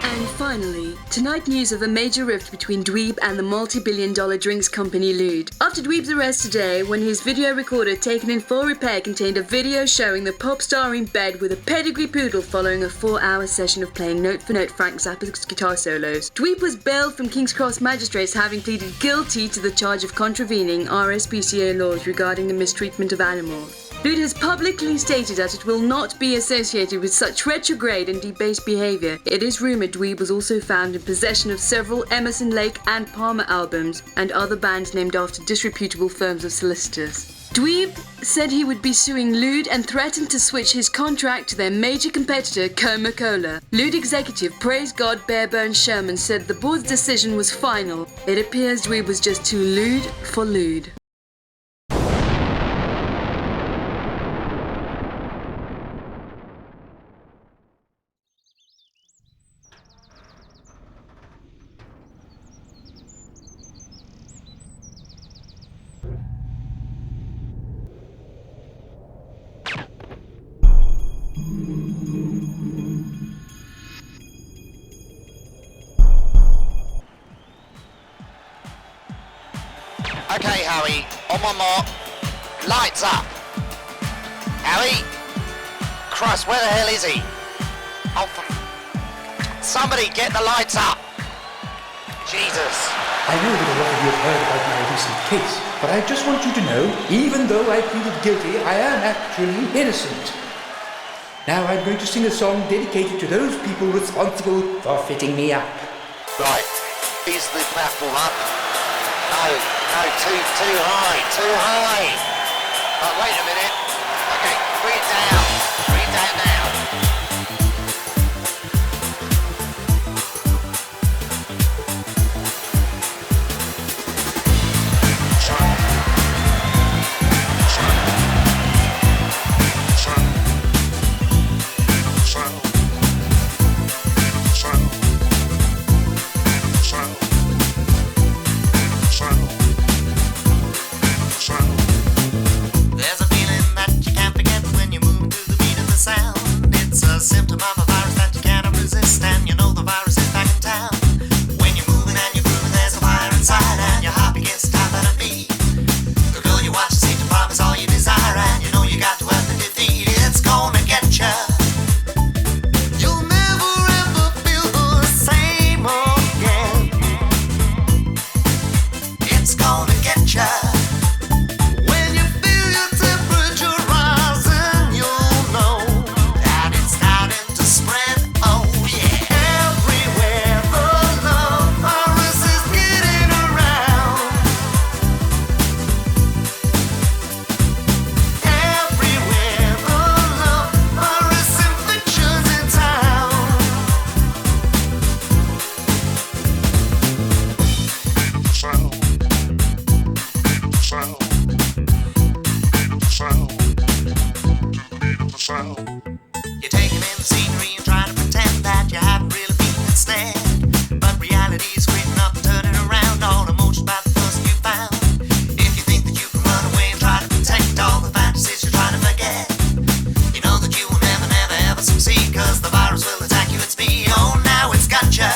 And finally, tonight news of a major rift between Dweeb and the multi-billion-dollar drinks company Lude. After Dweeb's arrest today, when his video recorder taken in full repair contained a video showing the pop star in bed with a pedigree poodle following a 4-hour session of playing note-for-note Frank Zappa's guitar solos. Dweeb was bailed from King's Cross magistrates having pleaded guilty to the charge of contravening RSPCA laws regarding the mistreatment of animals. Lude has publicly stated that it will not be associated with such retrograde and debased behaviour. It is rumoured Dweeb was also found in possession of several Emerson, Lake and Palmer albums and other bands named after disreputable firms of solicitors. Dweeb said he would be suing Lude and threatened to switch his contract to their major competitor Coca-Cola. Lude executive Praise God Barebones Sherman said the board's decision was final. It appears Dweeb was just too lewd for Lude. Okay, Howie, on my mark, lights up. Ali? Christ, where the hell is he? Oh, somebody get the lights up! Jesus. I know that a lot of you have heard about my recent case, but I just want you to know, even though I pleaded guilty, I am actually innocent. Now I'm going to sing a song dedicated to those people responsible for fitting me up. Right, is the platform up? No, too high. Oh, wait a minute. Okay, bring it down now. There's a feeling that you can't forget when you're moving to the beat of the sound. It's a symptom of a virus that you cannot resist, and you know the virus is back in town. When you're moving and you're grooving, there's a fire inside, and your heart begins to tap at a beat. The girl you watch seems to promise all you desire, and you know you got to have the defeat. It's gonna get ya. You'll never ever feel the same again. It's gonna get ya. You're taking in the scenery and trying to pretend that you haven't really been instead. But reality is creeping up and turning around all emotions about the person you found. If you think that you can run away and try to protect all the fantasies you're trying to forget, you know that you will never ever succeed, cause the virus will attack you at speed. Oh, now it's got ya.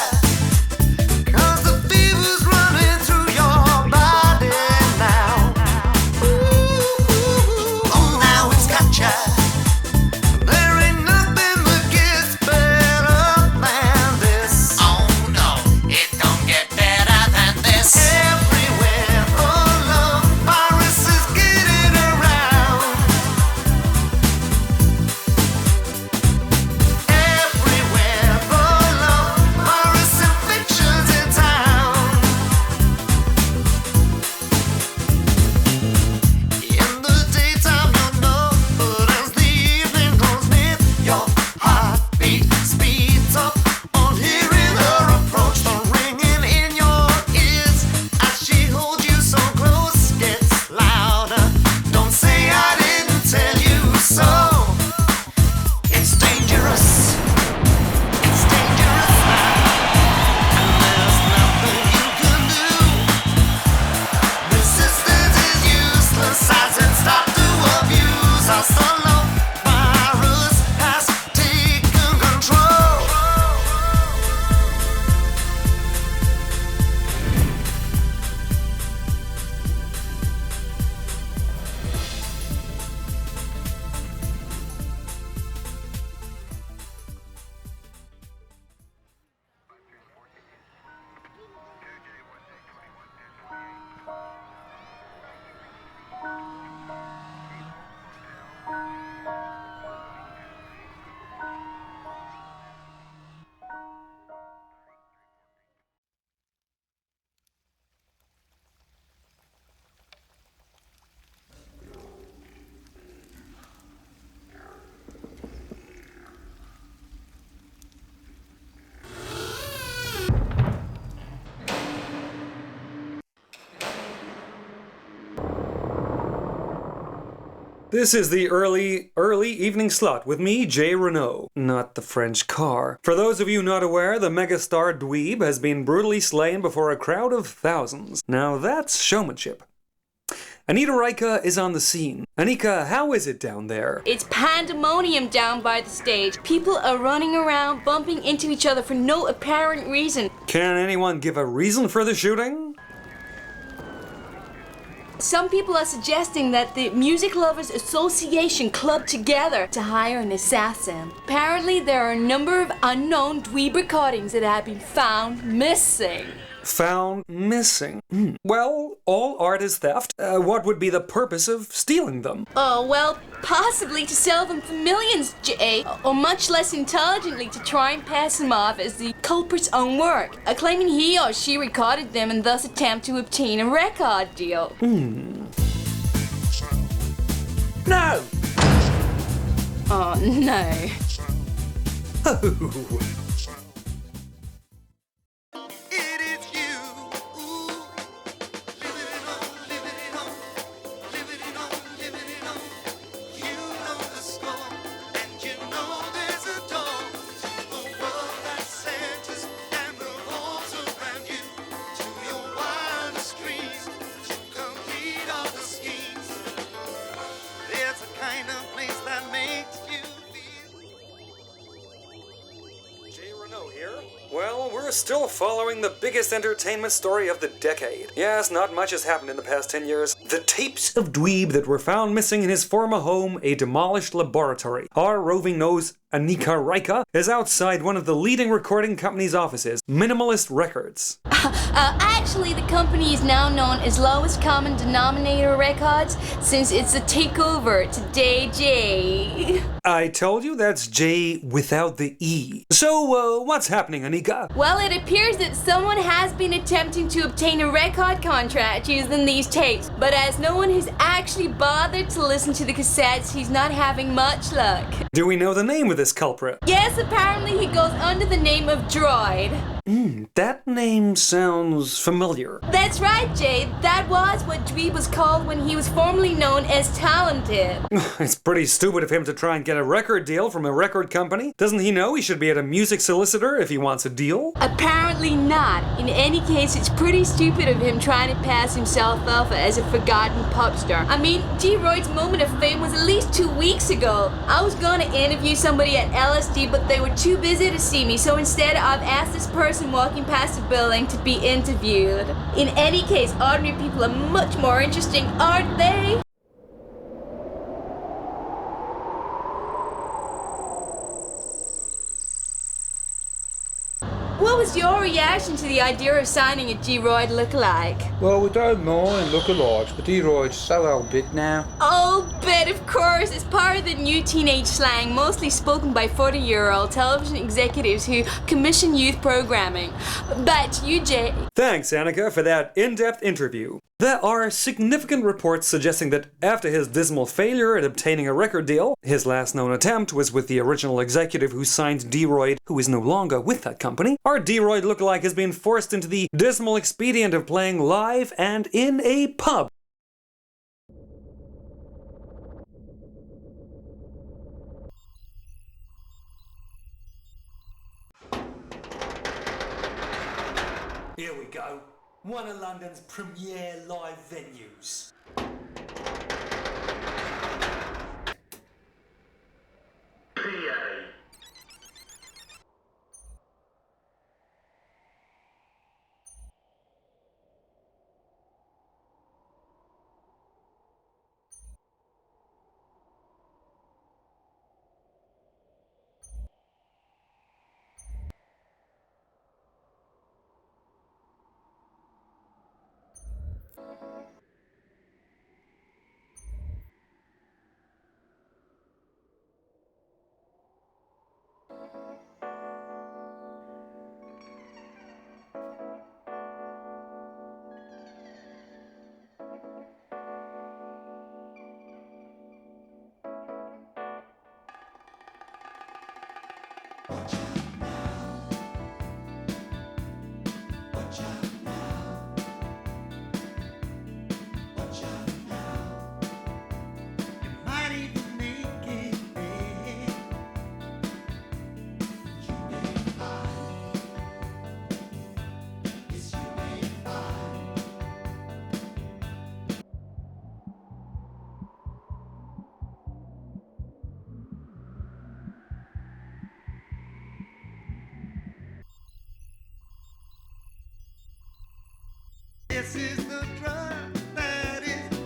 Cause the fever's running through your body now. Ooh, oh, now it's got ya. This is the early evening slot with me, Jay Renault, not the French car. For those of you not aware, the megastar Dweeb has been brutally slain before a crowd of thousands. Now that's showmanship. Anita Reika is on the scene. Anika, how is it down there? It's pandemonium down by the stage. People are running around, bumping into each other for no apparent reason. Can anyone give a reason for the shooting? Some people are suggesting that the Music Lovers Association clubbed together to hire an assassin. Apparently, there are a number of unknown dweeb recordings that have been found missing. Found missing. Well, all art is theft. What would be the purpose of stealing them? Oh, well, possibly to sell them for millions, Jay, or much less intelligently to try and pass them off as the culprit's own work, claiming he or she recorded them and thus attempt to obtain a record deal. No! Oh, no. Oh. Well, we're still following the biggest entertainment story of the decade. Yes, not much has happened in the past 10 years. The tapes of Dweeb that were found missing in his former home, a demolished laboratory. Our roving nose, Anika Raika, is outside one of the leading recording company's offices, Minimalist Records. Actually, the company is now known as Lowest Common Denominator Records since it's a takeover today, Jay. I told you that's J without the E. So, what's happening, Anika? Well, it appears that someone has been attempting to obtain a record contract using these tapes, but as no one has actually bothered to listen to the cassettes, he's not having much luck. Do we know the name of this culprit? Yes, apparently he goes under the name of Droid. That name sounds familiar. That's right, Jay. That was what Dweeb was called when he was formerly known as Talented. It's pretty stupid of him to try and get a record deal from a record company. Doesn't he know he should be at a music solicitor if he wants a deal? Apparently not. In any case, it's pretty stupid of him trying to pass himself off as a forgotten pop star. I mean, G-Royd's moment of fame was at least 2 weeks ago. I was going to interview somebody at LSD, but they were too busy to see me, so instead I've asked this person walking past the building to be interviewed. In any case, ordinary people are much more interesting, aren't they? What was your reaction to the idea of signing a G-Royd lookalike? Well, we don't mind lookalikes, but D-Royd's so outbid now. Oh, but of course, it's part of the new teenage slang, mostly spoken by 40-year-old television executives who commission youth programming. But you, Jay... Thanks, Annika, for that in-depth interview. There are significant reports suggesting that after his dismal failure at obtaining a record deal, his last known attempt was with the original executive who signed D-Royd, who is no longer with that company. Our D-Royd lookalike has been forced into the dismal expedient of playing live and in a pub. Here we go. One of London's premier live venues. This is the drug that is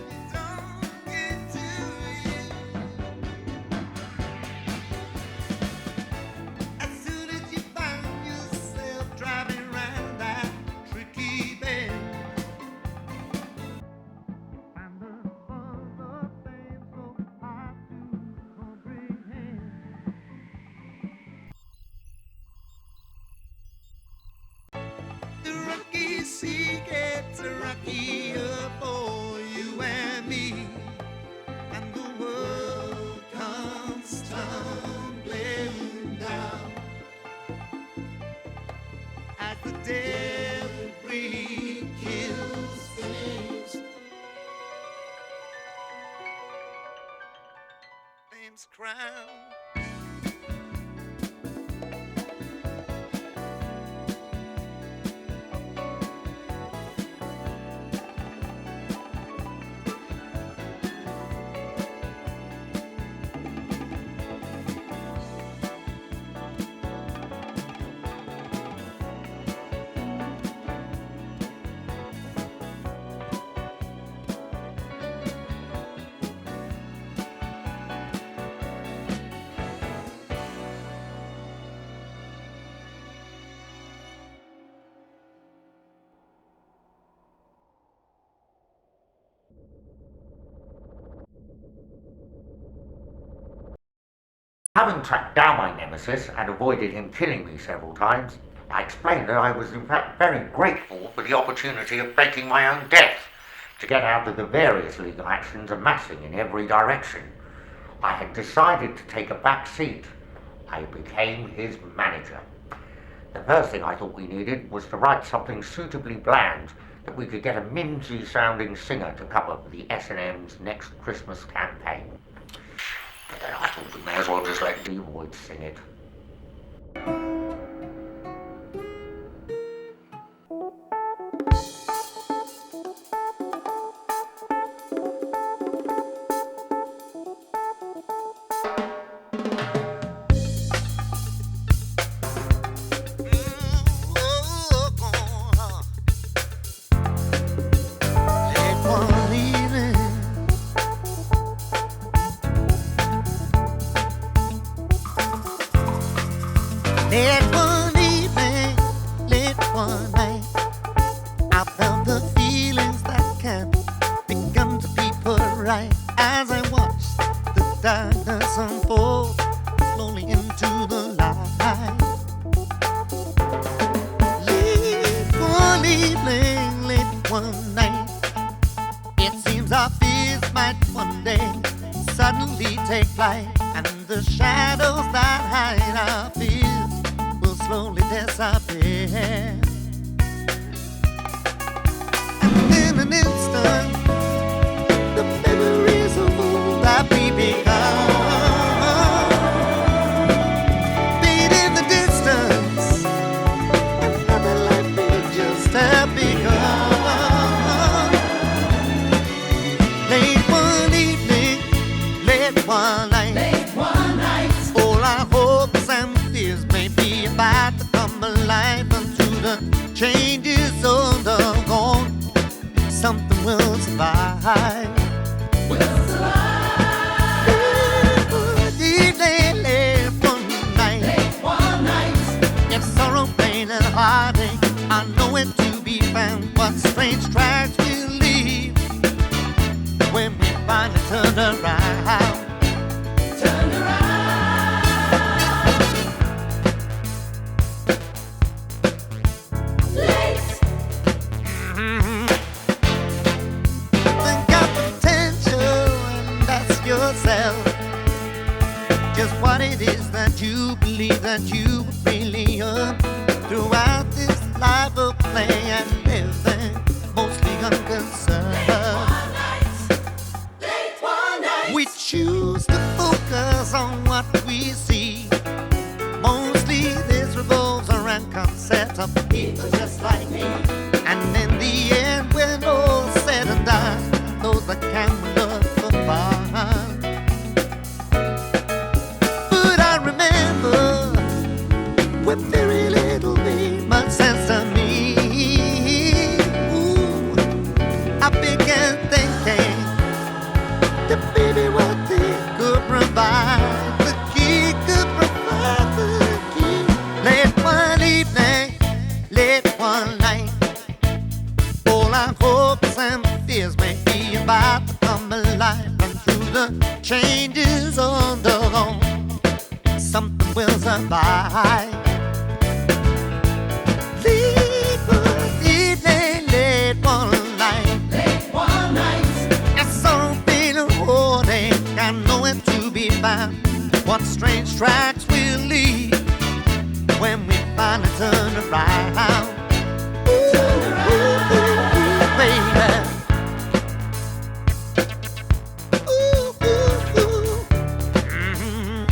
here for you and me, and the world comes tumbling down as the debris kills flames. Flames crown. Having tracked down my nemesis and avoided him killing me several times, I explained that I was in fact very grateful for the opportunity of faking my own death to get out of the various legal actions amassing in every direction. I had decided to take a back seat. I became his manager. The first thing I thought we needed was to write something suitably bland that we could get a Mimsy-sounding singer to cover for the S&M's next Christmas campaign. But then I thought we may as well just let D-Roid sing it. Late one evening, late one night, I felt the feelings that can become to people right as I watched the darkness unfold slowly into the light. Late one evening, late one night, it seems our fears might one day suddenly take flight, and the shadows that hide our fears will slowly disappear. And in an instant, the memories of all that we become fade in the distance. Another life may just have begun. Late one evening, late one night, all our hopes and fears may be about to come alive unto the changes undergone. Something will survive. Will survive. Evening, late one night. Late one night. If sorrow, pain, and heartache are nowhere to be found, what strange tracks we'll leave when we finally turn around. Turn around. Think of potential and ask yourself just what it is that you believe that you really earn throughout this life of play and living mostly unconcerned. We choose to focus on what we see. Mostly this revolves around concepts of people just like me. And in the end, when all said and done, those that can will love for fun. But I remember when very little made much sense to me. Ooh, I began thinking that maybe what they could provide, the key could provide the key. Late one evening, late one night, all our hopes and fears may be about to come alive, and through the changes undergone, something will survive. Late one evening, late one night. Those tracks will lead when we finally turn around. Turn around, baby. Ooh, ooh, ooh. Mhm.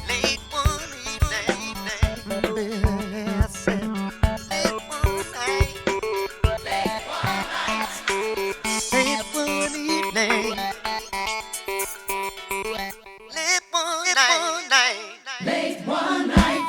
Late one evening, I said, late one night, late one evening, late one night, late one night.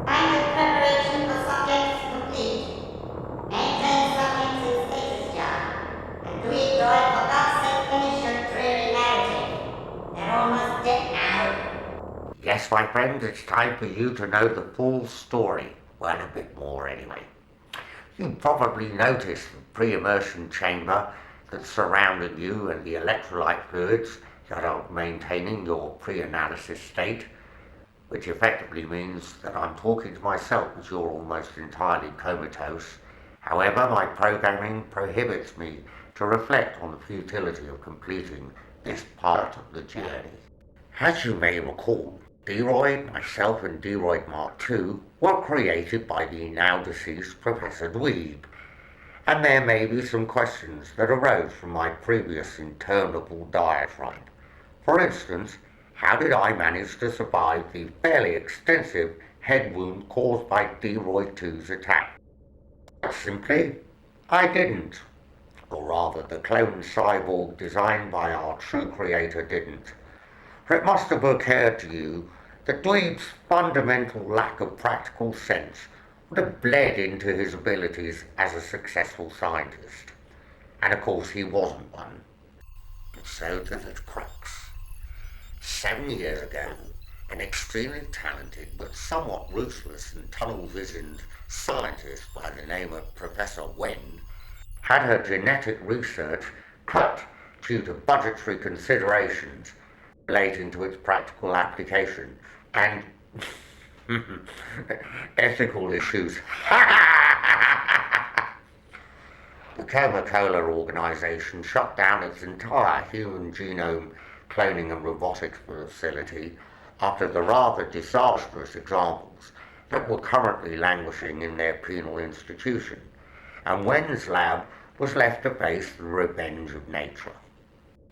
Preparation for subjects complete. Maintain subjects in stasis jar. And Dweeb Droid, for God's sake, finish your dreary narrative. They're almost dead now. Yes, my friend, it's time for you to know the full story. Well, a bit more anyway. You probably noticed the pre-immersion chamber that's surrounding you and the electrolyte fluids that are maintaining your pre-analysis state, which effectively means that I'm talking to myself as you're almost entirely comatose. However, my programming prohibits me to reflect on the futility of completing this part of the journey. As you may recall, D-Roid, myself and D-Roid Mark II were created by the now deceased Professor Dweeb, and there may be some questions that arose from my previous interminable diatribe. For instance, how did I manage to survive the fairly extensive head wound caused by D-Roid 2's attack? Simply, I didn't. Or rather, the clone cyborg designed by our true creator didn't. For it must have occurred to you that Dweeb's fundamental lack of practical sense would have bled into his abilities as a successful scientist. And of course he wasn't one. And so to the crux. 7 years ago, an extremely talented but somewhat ruthless and tunnel-visioned scientist by the name of Professor Wen had her genetic research cut due to budgetary considerations relating to its practical application and ethical issues. The Coca-Cola organization shut down its entire human genome cloning and robotics facility after the rather disastrous examples that were currently languishing in their penal institution, and Wen's lab was left to face the revenge of nature.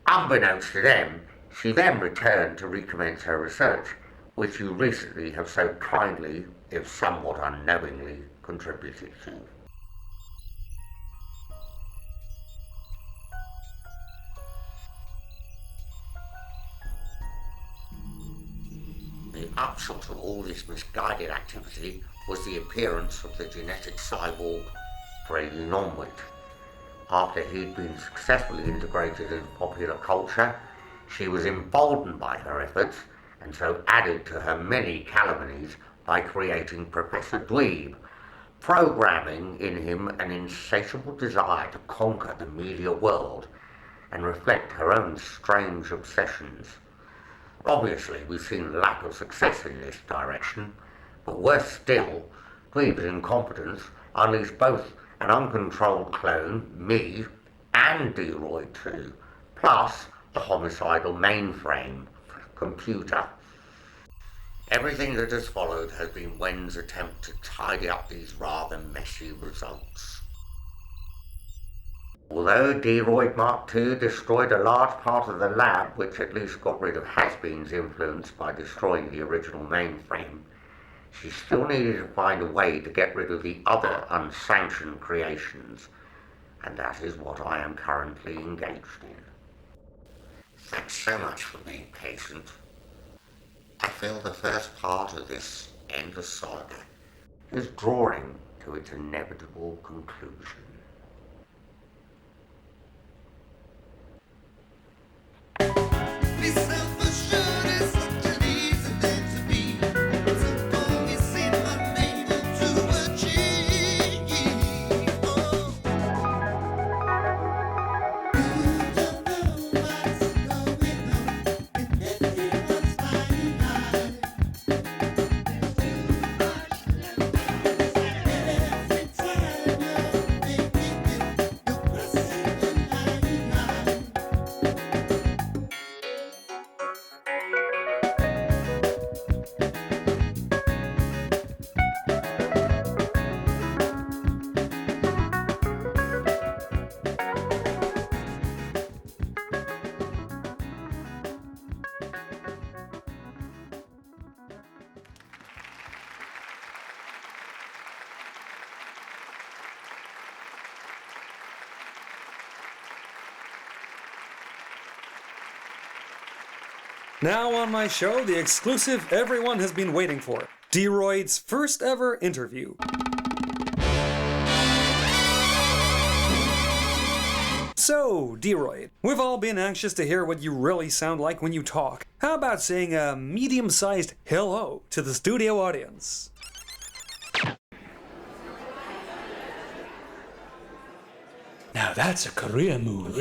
Unbeknownst to them, she then returned to recommence her research, which you recently have so kindly, if somewhat unknowingly, contributed to. The upshot of all this misguided activity was the appearance of the genetic cyborg Freddie Onward. After he'd been successfully integrated into popular culture, she was emboldened by her efforts and so added to her many calumnies by creating Professor Dweeb, programming in him an insatiable desire to conquer the media world and reflect her own strange obsessions. Obviously, we've seen lack of success in this direction, but worse still, Dweeb's incompetence unleashed both an uncontrolled clone, me, and D-Roid too, plus the homicidal mainframe computer. Everything that has followed has been Wen's attempt to tidy up these rather messy results. Although D-Roid Mark II destroyed a large part of the lab, which at least got rid of Has-Been's influence by destroying the original mainframe, she still needed to find a way to get rid of the other unsanctioned creations, and that is what I am currently engaged in. Thanks so much for being patient. I feel the first part of this endless saga is drawing to its inevitable conclusion. Now on my show, the exclusive everyone has been waiting for, D-Roid's first ever interview. So, D-Roid, we've all been anxious to hear what you really sound like when you talk. How about saying a medium-sized hello to the studio audience? Now that's a career move.